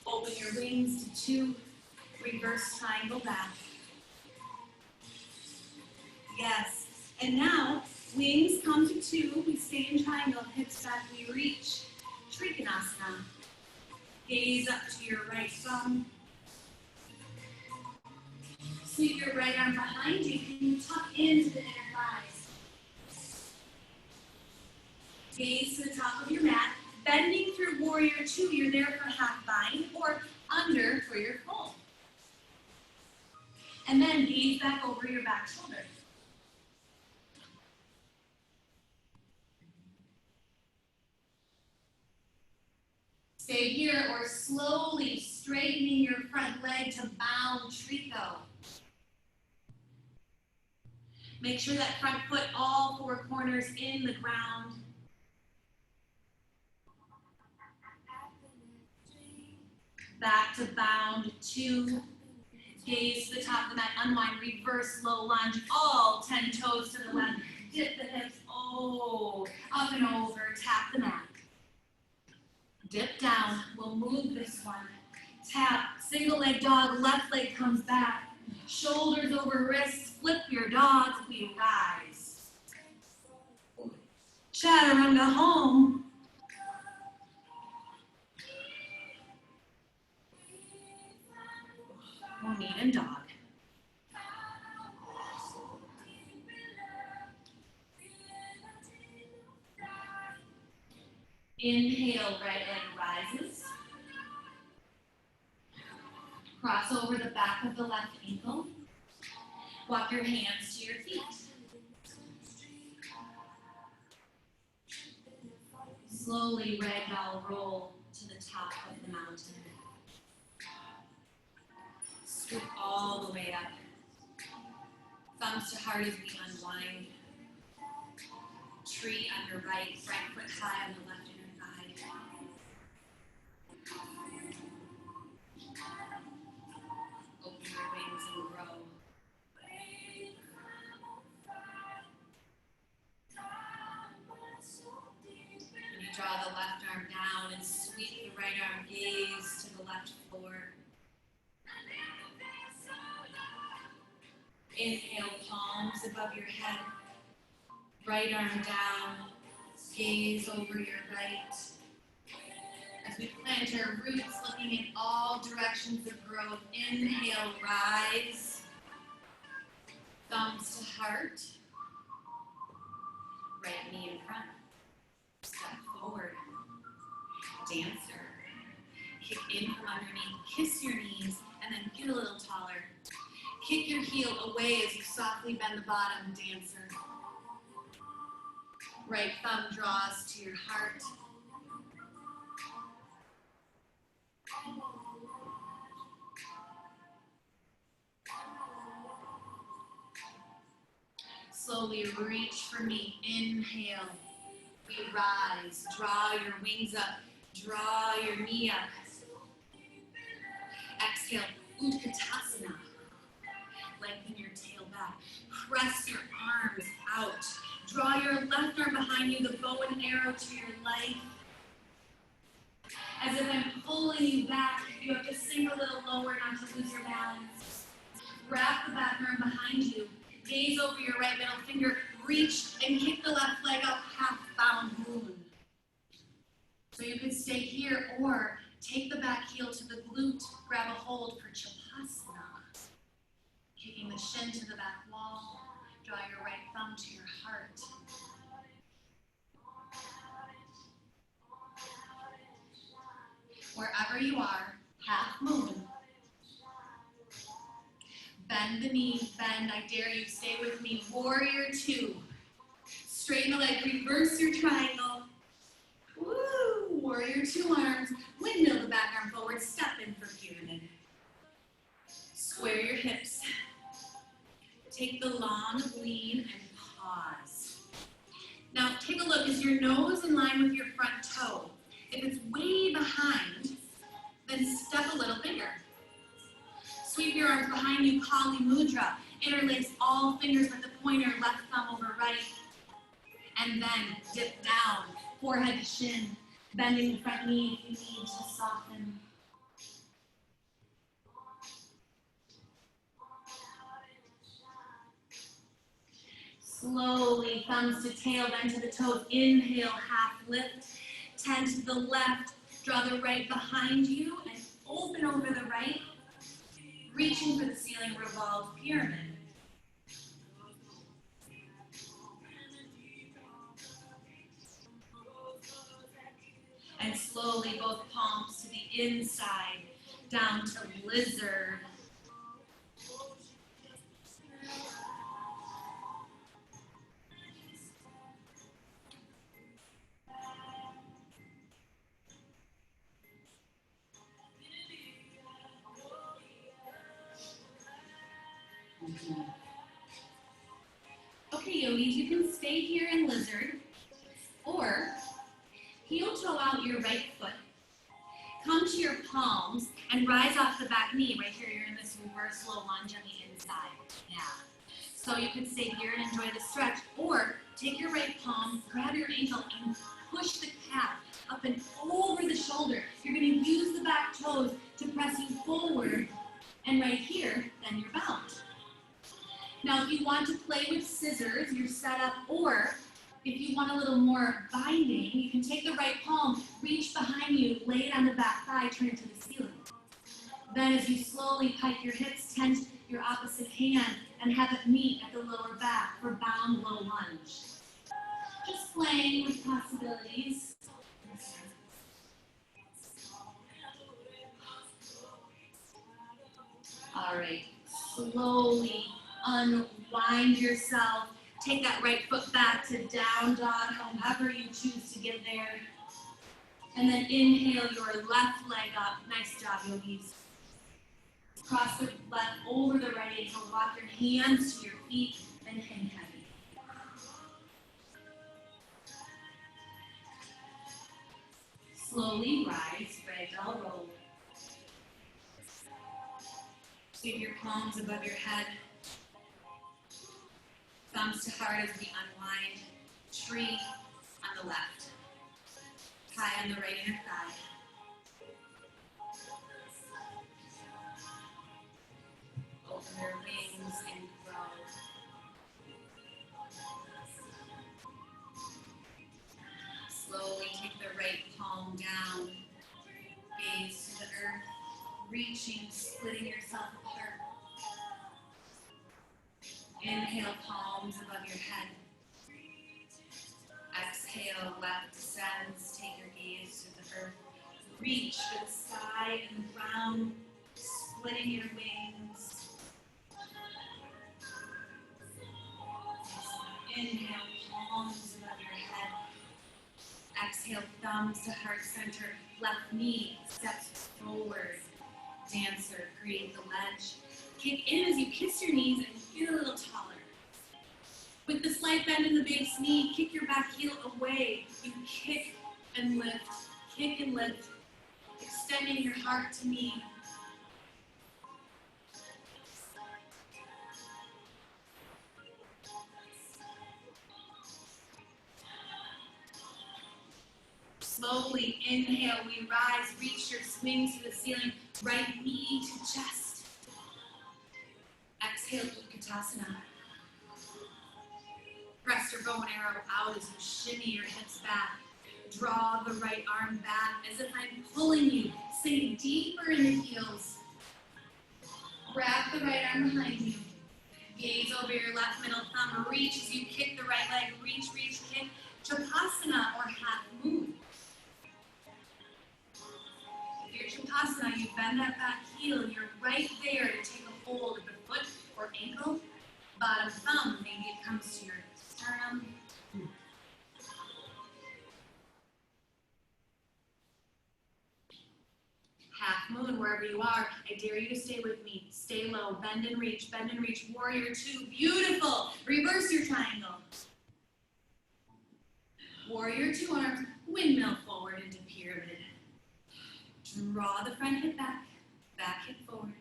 Open your wings to two. Reverse triangle back. Yes. And now, wings come to two. We stay in triangle, hips back, we reach. Trikonasana. Gaze up to your right thumb. Sweep your right arm behind you. Can you tuck into the inner thighs? Gaze to the top of your mat. Bending through warrior two. You're there for half bind or under for your full. And then gaze back over your back shoulder. Stay here or slowly straightening your front leg to bound trico. Make sure that front foot, all four corners in the ground. Back to bound two. Gaze to the top of the mat, unwind, reverse low lunge, all 10 toes to the left. Dip the hips, oh, up and over, tap the mat. Dip down, we'll move this one. Tap, single leg dog, left leg comes back. Shoulders over wrists, flip your dog, we rise. Chaturanga home. Knee and dog. Inhale, right leg rises. Cross over the back of the left ankle. Walk your hands to your feet. Slowly ragdoll roll to the top of the mountain. Scoop all the way up. Thumbs to heart as we unwind. Tree under right, right foot high on the left inner thigh. Open your wings and grow. And you draw the left arm down and sweep the right arm, gaze to the left floor. Inhale, palms above your head. Right arm down, gaze over your right. As we plant our roots, looking in all directions of growth. Inhale, rise. Thumbs to heart. Right knee in front. Step forward. Dancer. Kick in from underneath. Kiss your knees, and then get a little taller. Kick your heel away as you softly bend the bottom, dancer. Right thumb draws to your heart. Slowly reach for me. Inhale. We rise. Draw your wings up. Draw your knee up. Exhale. Utkatasana. Lengthen your tail back. Press your arms out. Draw your left arm behind you, the bow and arrow to your life. As if I'm pulling you back, you have to sink a little lower not to lose your balance. Wrap the back arm behind you. Gaze over your right middle finger. Reach and kick the left leg up, half bound moon. So you can stay here or take the back heel to the glute. Grab a hold for Chapasana. Kicking the shin to the back wall. Draw your right thumb to your heart. Wherever you are, half moon. Bend the knee, bend, I dare you, stay with me. Warrior two. Straighten the leg, reverse your triangle. Woo! Warrior two arms. Windmill the back arm forward, step in for pyramid. Square your hips. Take the long lean and pause. Now take a look, is your nose in line with your front toe? If it's way behind, then step a little bigger. Sweep your arms behind you, Kali Mudra. Interlace all fingers with the pointer, left thumb over right. And then dip down, forehead to shin, bending the front knee if you need to soften. Slowly, thumbs to tail, bend to the toes. Inhale, half lift. 10 to the left. Draw the right behind you and open over the right. Reaching for the ceiling, revolve pyramid. And slowly, both palms to the inside, down to lizard. Okay, yogis, you can stay here in lizard, or heel toe out your right foot. Come to your palms and rise off the back knee. Right here, you're in this reverse low lunge on the inside. Yeah. So you can stay here and enjoy the stretch, or take your right palm, grab your ankle, and push the calf up and over the shoulder. You're going to use the back toes to press you forward, and right here, then you're bound. Now, if you want to play with scissors, you're set up, or if you want a little more binding, you can take the right palm, reach behind you, lay it on the back thigh, turn it to the ceiling. Then as you slowly pike your hips, tense your opposite hand, and have it meet at the lower back for bound low lunge. Just playing with possibilities. All right, slowly unwind yourself. Take that right foot back to down dog, however you choose to get there. And then inhale your left leg up. Nice job, yogis. Cross the left over the right ankle. Walk your hands to your feet and hang heavy. Slowly rise, ragdoll roll. Keep your palms above your head. Thumbs to heart as we unwind. Tree on the left. Tie on the right inner thigh. Open your wings and grow. Slowly take the right palm down. Gaze to the earth. Reaching, splitting yourself apart. Inhale, palms above your head. Exhale, left descends. Take your gaze to the earth. Reach for the sky and the ground, splitting your wings. Inhale, palms above your head. Exhale, thumbs to heart center. Left knee steps forward. Dancer, create the ledge. Kick in as you kiss your knees and get a little taller. With the slight bend in the base knee, kick your back heel away. You kick and lift, extending your heart to me. Slowly inhale, we rise, reach your swing to the ceiling, right knee to chest. Exhale, Utkatasana. Press your bow and arrow out as you shimmy your hips back. Draw the right arm back as if I'm pulling you. Sink deeper in the heels. Grab the right arm behind you. Gaze over your left middle thumb. Reach as you kick the right leg. Reach, kick. Chapasana or half moon. If you're Chapasana, you bend that back heel and you're right there to take a hold of the foot or ankle. Bottom thumb, maybe it comes to your sternum. Half moon, wherever you are, I dare you to stay with me. Stay low, bend and reach, warrior two, beautiful. Reverse your triangle. Warrior two arms, windmill forward into pyramid. Draw the front hip back, back hip forward.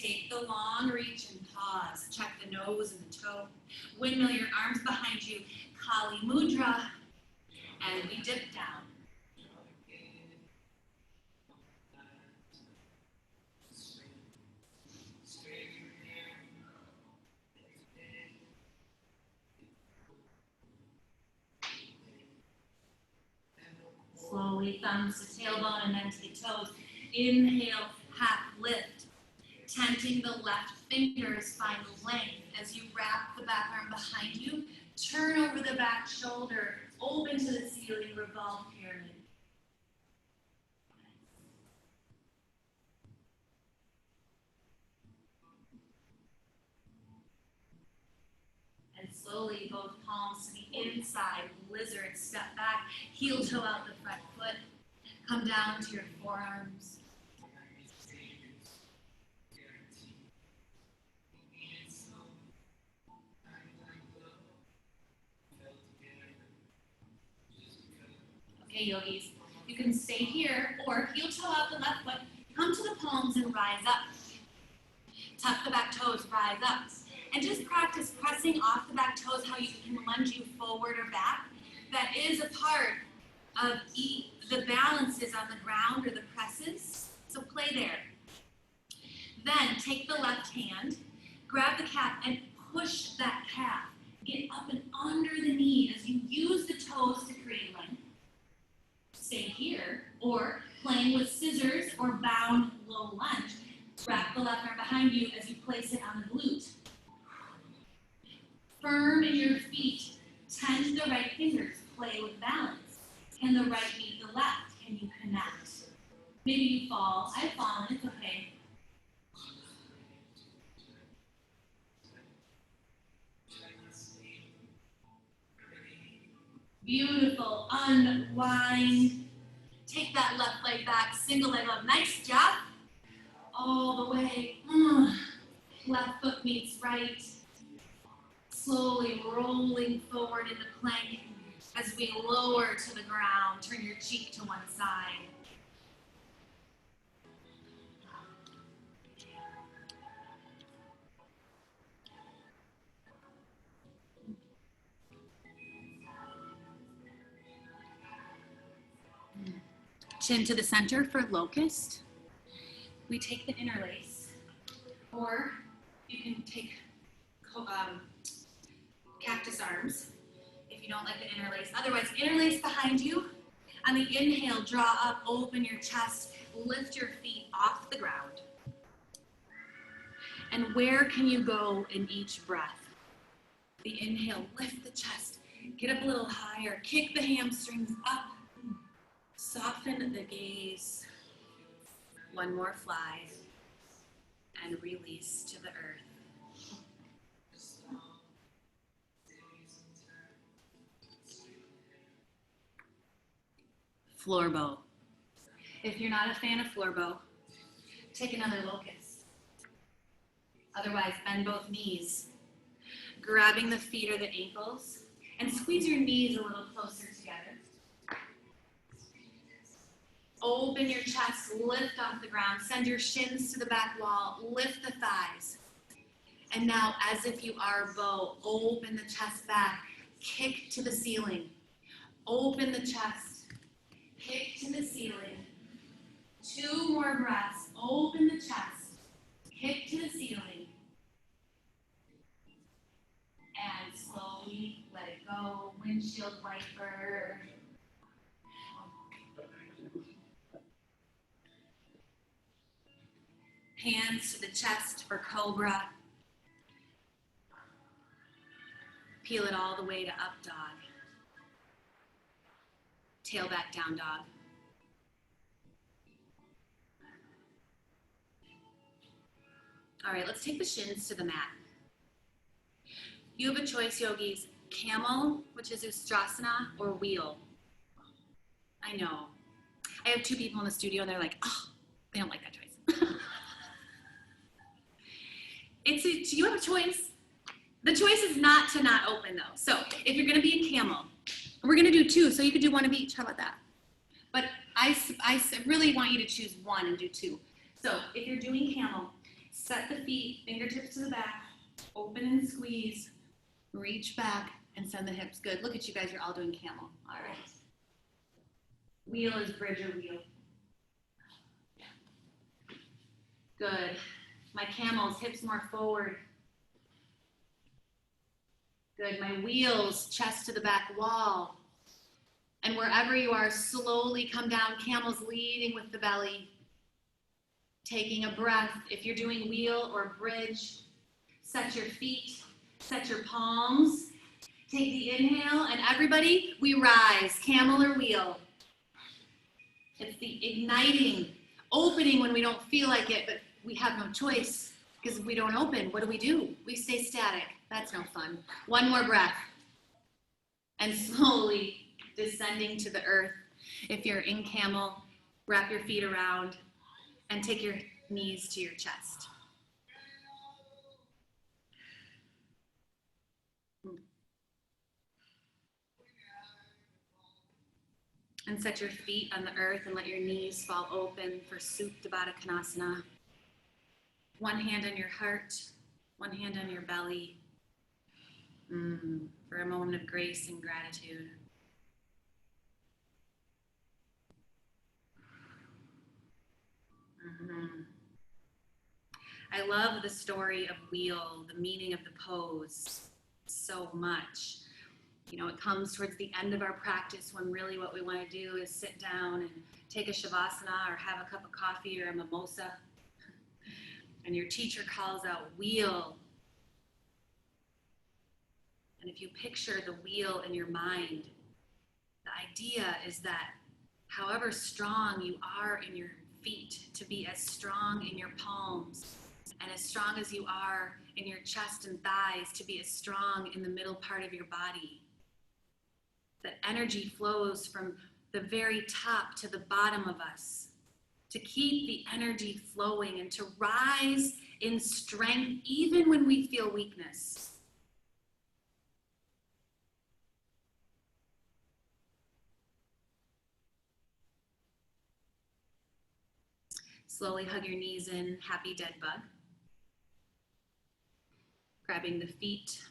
Take the long reach and pause. Check the nose and the toe. Windmill your arms behind you. Kali Mudra. And we dip down. Slowly, thumbs to tailbone and then to the toes. Inhale, half lift. Tenting the left fingers, find length as you wrap the back arm behind you. Turn over the back shoulder, open to the ceiling, revolve pyramid. And slowly, both palms to the inside, lizard, step back, heel toe out the front foot. Come down to your forearms. Okay, yogis, you can stay here or heel toe out the left foot, come to the palms and rise up. Tuck the back toes, rise up. And just practice pressing off the back toes, how you can lunge you forward or back. That is a part of the balances on the ground or the presses. So play there. Then take the left hand, grab the calf and push that calf. Get up and under the knee as you use the toes to create length. Stay here, or playing with scissors or bound low lunge. Wrap the left arm behind you as you place it on the glute. Firm in your feet. Tend the right fingers. Play with balance. Can the right meet the left? Can you connect? Maybe you fall. I've fallen. It's okay. Beautiful. Unwind. Take that left leg back. Single leg up. Nice job. All the way. Left foot meets right. Slowly rolling forward into plank as we lower to the ground. Turn your cheek to one side. Chin to the center for locust. We take the interlace, or you can take cactus arms if you don't like the interlace. Otherwise, interlace behind you. On the inhale, draw up, open your chest, lift your feet off the ground. And where can you go in each breath? The inhale, lift the chest, get up a little higher, kick the hamstrings up, soften the gaze. One more fly, and release to the earth. Floor bow. If you're not a fan of floor bow, take another locust. Otherwise, bend both knees, grabbing the feet or the ankles, and squeeze your knees a little closer together. Open your chest, lift off the ground, send your shins to the back wall, lift the thighs. And now, as if you are a bow, open the chest back, kick to the ceiling. Open the chest, kick to the ceiling. 2 more breaths, open the chest, kick to the ceiling. And slowly let it go, windshield wiper. Hands to the chest for cobra. Peel it all the way to up dog. Tail back down dog. All right, let's take the shins to the mat. You have a choice, yogis. Camel, which is Ustrasana, or wheel. I know. I have 2 people in the studio and they're like, oh, they don't like that choice. You have a choice. The choice is not to not open though. So if you're gonna be a camel, we're gonna do 2, so you could do 1 of each, how about that? But I really want you to choose 1 and do 2. So if you're doing camel, Set the feet, fingertips to the back, open and squeeze, reach back, and send the hips. Good. Look at you guys, you're all doing camel. All right. Wheel is bridge or wheel. Good. My camels, hips more forward. Good. My wheels, chest to the back wall. And wherever you are, slowly come down. Camels leading with the belly. Taking a breath. If you're doing wheel or bridge, set your feet, set your palms. Take the inhale, and everybody, we rise. Camel or wheel. It's the igniting, opening when we don't feel like it, but we have no choice. Because if we don't open, what do? We stay static. That's no fun. One more breath. And slowly descending to the earth. If you're in camel, wrap your feet around and take your knees to your chest. And set your feet on the earth and let your knees fall open for Supta Baddha Konasana. One hand on your heart, one hand on your belly, for a moment of grace and gratitude. I love the story of wheel, the meaning of the pose so much. You know, it comes towards the end of our practice when really what we want to do is sit down and take a shavasana or have a cup of coffee or a mimosa. And your teacher calls out wheel. And if you picture the wheel in your mind, the idea is that however strong you are in your feet, to be as strong in your palms, and as strong as you are in your chest and thighs, to be as strong in the middle part of your body. That energy flows from the very top to the bottom of us, to keep the energy flowing and to rise in strength even when we feel weakness. Slowly hug your knees in, happy dead bug. Grabbing the feet,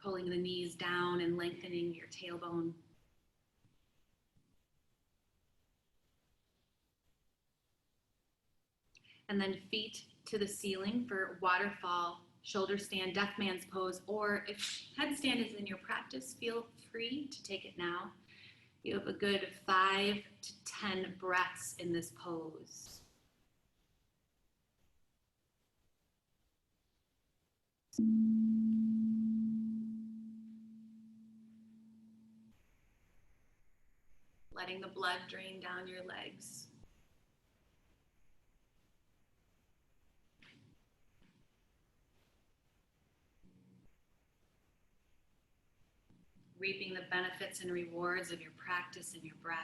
pulling the knees down and lengthening your tailbone. And then feet to the ceiling for waterfall, shoulder stand, deaf man's pose, or if headstand is in your practice, feel free to take it now. You have a good 5 to 10 breaths in this pose. Letting the blood drain down your legs. Reaping the benefits and rewards of your practice and your breath.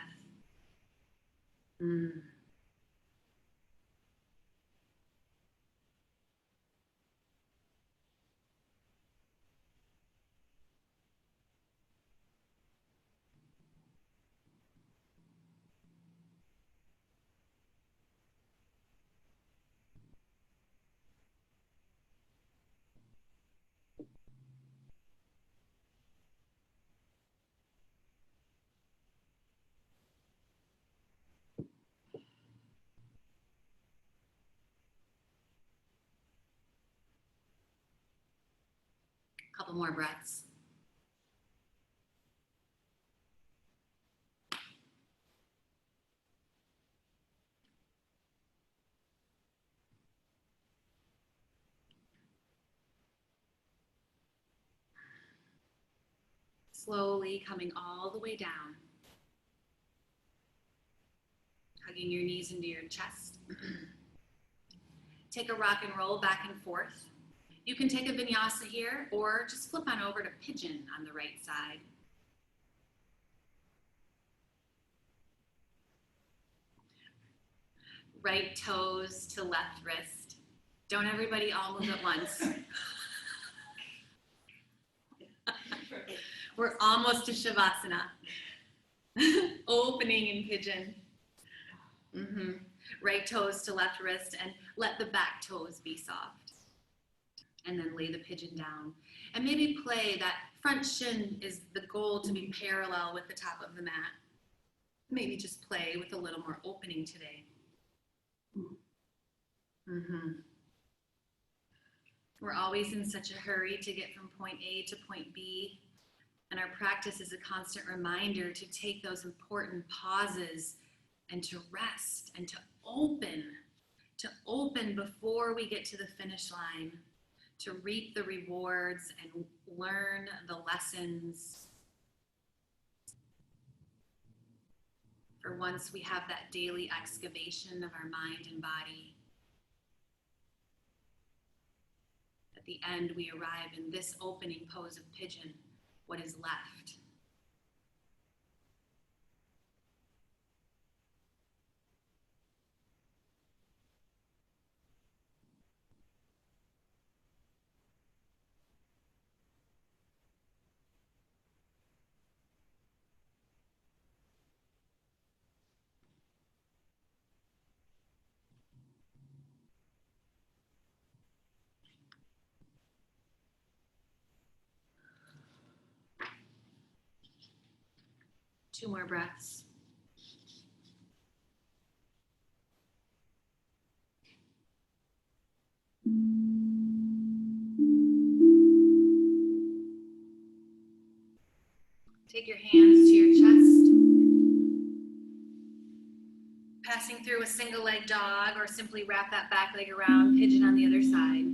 Couple more breaths. Slowly coming all the way down. Hugging your knees into your chest. Take a rock and roll back and forth. You can take a vinyasa here or just flip on over to pigeon on the right side. Right toes to left wrist. Don't everybody all move at once. We're almost to Shavasana. Opening in pigeon. Right toes to left wrist and let the back toes be soft. and then lay the pigeon down. And maybe play that front shin is the goal to be parallel with the top of the mat. Maybe just play with a little more opening today. We're always in such a hurry to get from point A to point B. And our practice is a constant reminder to take those important pauses and to rest and to open before we get to the finish line, to reap the rewards and learn the lessons. For once we have that daily excavation of our mind and body, at the end we arrive in this opening pose of pigeon, what is left. Two more breaths. Take your hands to your chest. Passing through a single leg dog, or simply wrap that back leg around, pigeon on the other side.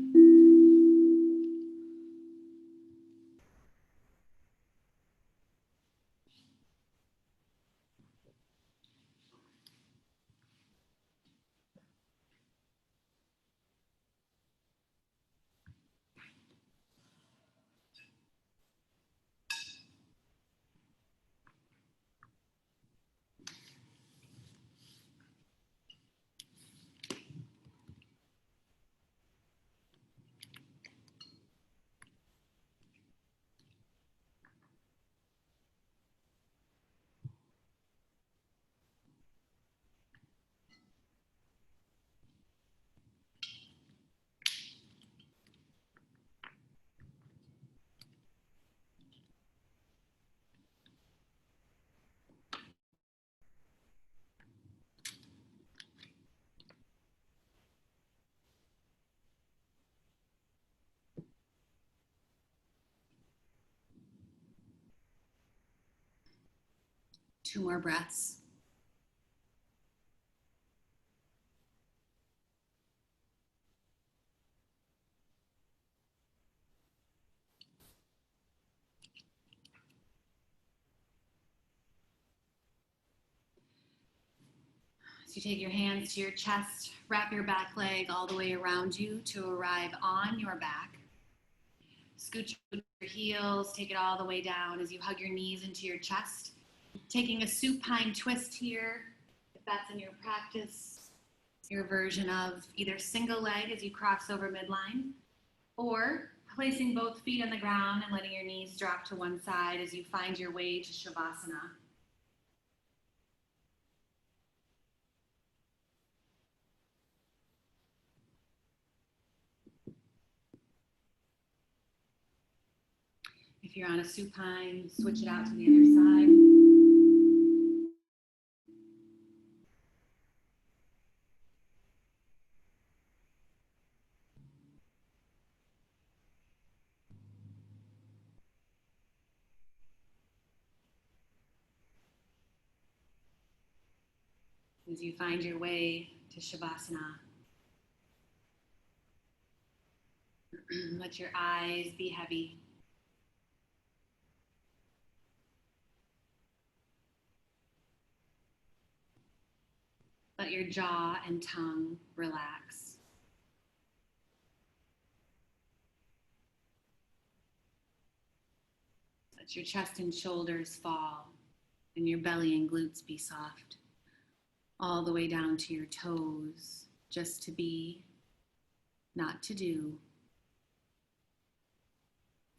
Two more breaths. So you take your hands to your chest, wrap your back leg all the way around you to arrive on your back. Scoot your heels, take it all the way down as you hug your knees into your chest. Taking a supine twist here, if that's in your practice, your version of either single leg as you cross over midline, or placing both feet on the ground and letting your knees drop to one side as you find your way to Shavasana. If you're on a supine, switch it out to the other side. As you find your way to Shavasana, let your eyes be heavy. Let your jaw and tongue relax. Let your chest and shoulders fall and your belly and glutes be soft. All the way down to your toes, just to be, not to do.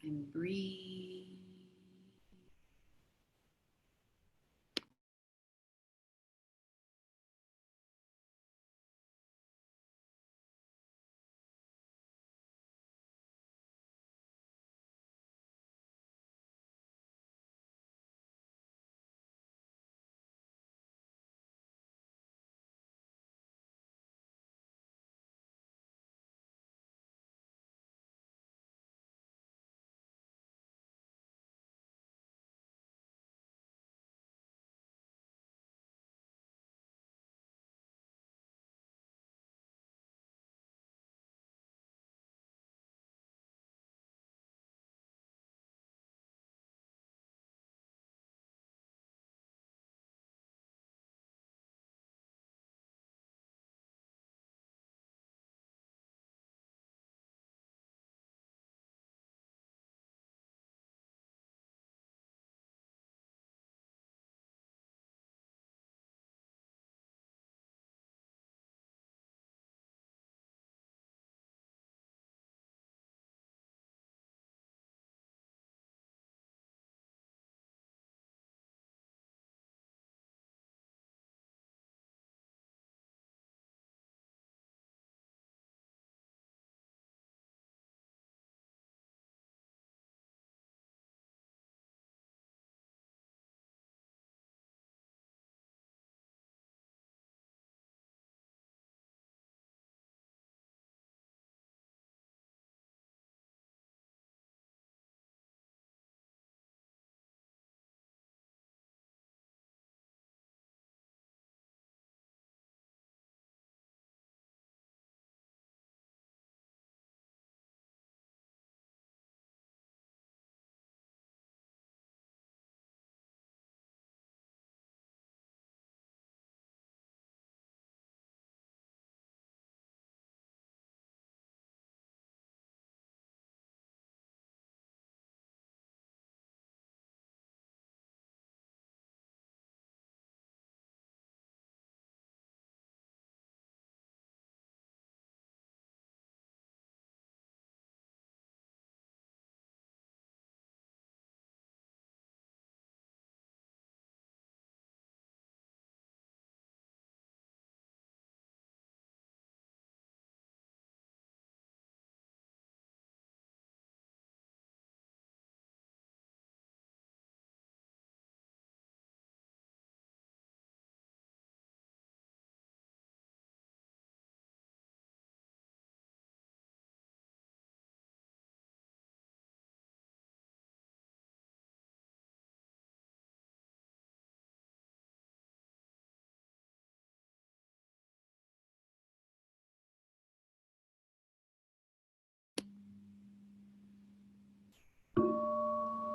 And breathe.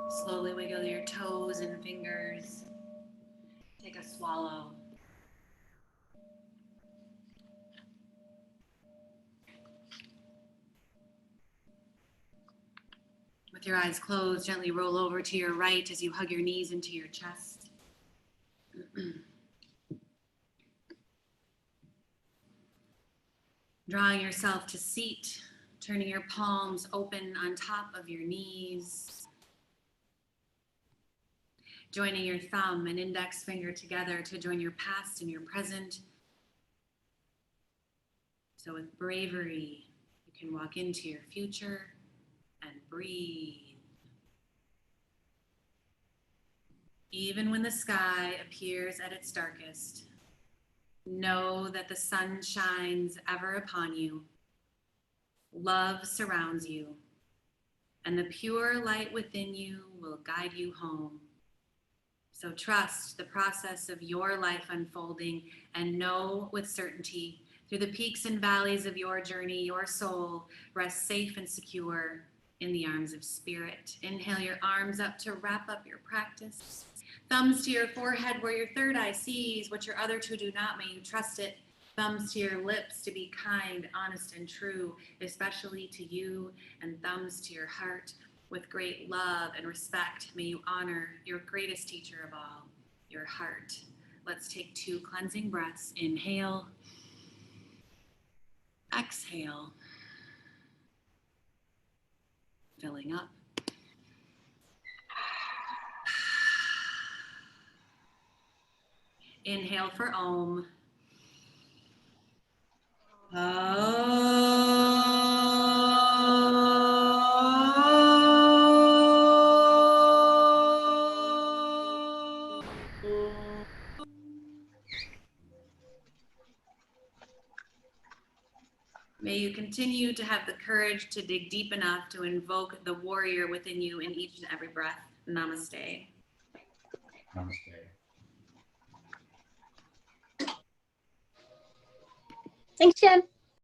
Slowly wiggle your toes and fingers. Take a swallow. With your eyes closed, gently roll over to your right as you hug your knees into your chest. Drawing yourself to seat, turning your palms open on top of your knees. Joining your thumb and index finger together to join your past and your present. So with bravery, you can walk into your future and breathe. Even when the sky appears at its darkest, know that the sun shines ever upon you. Love surrounds you, and the pure light within you will guide you home. So trust the process of your life unfolding and know with certainty through the peaks and valleys of your journey, your soul rests safe and secure in the arms of spirit. Inhale your arms up to wrap up your practice. Thumbs to your forehead where your third eye sees what your other two do not. May you trust it. Thumbs to your lips to be kind, honest, and true, especially to you. And thumbs to your heart with great love and respect. May you honor your greatest teacher of all, your heart. Let's take 2 cleansing breaths. Inhale. Exhale. Filling up. Inhale for Om. May you continue to have the courage to dig deep enough to invoke the warrior within you in each and every breath. Namaste. Namaste. Thanks, Jen.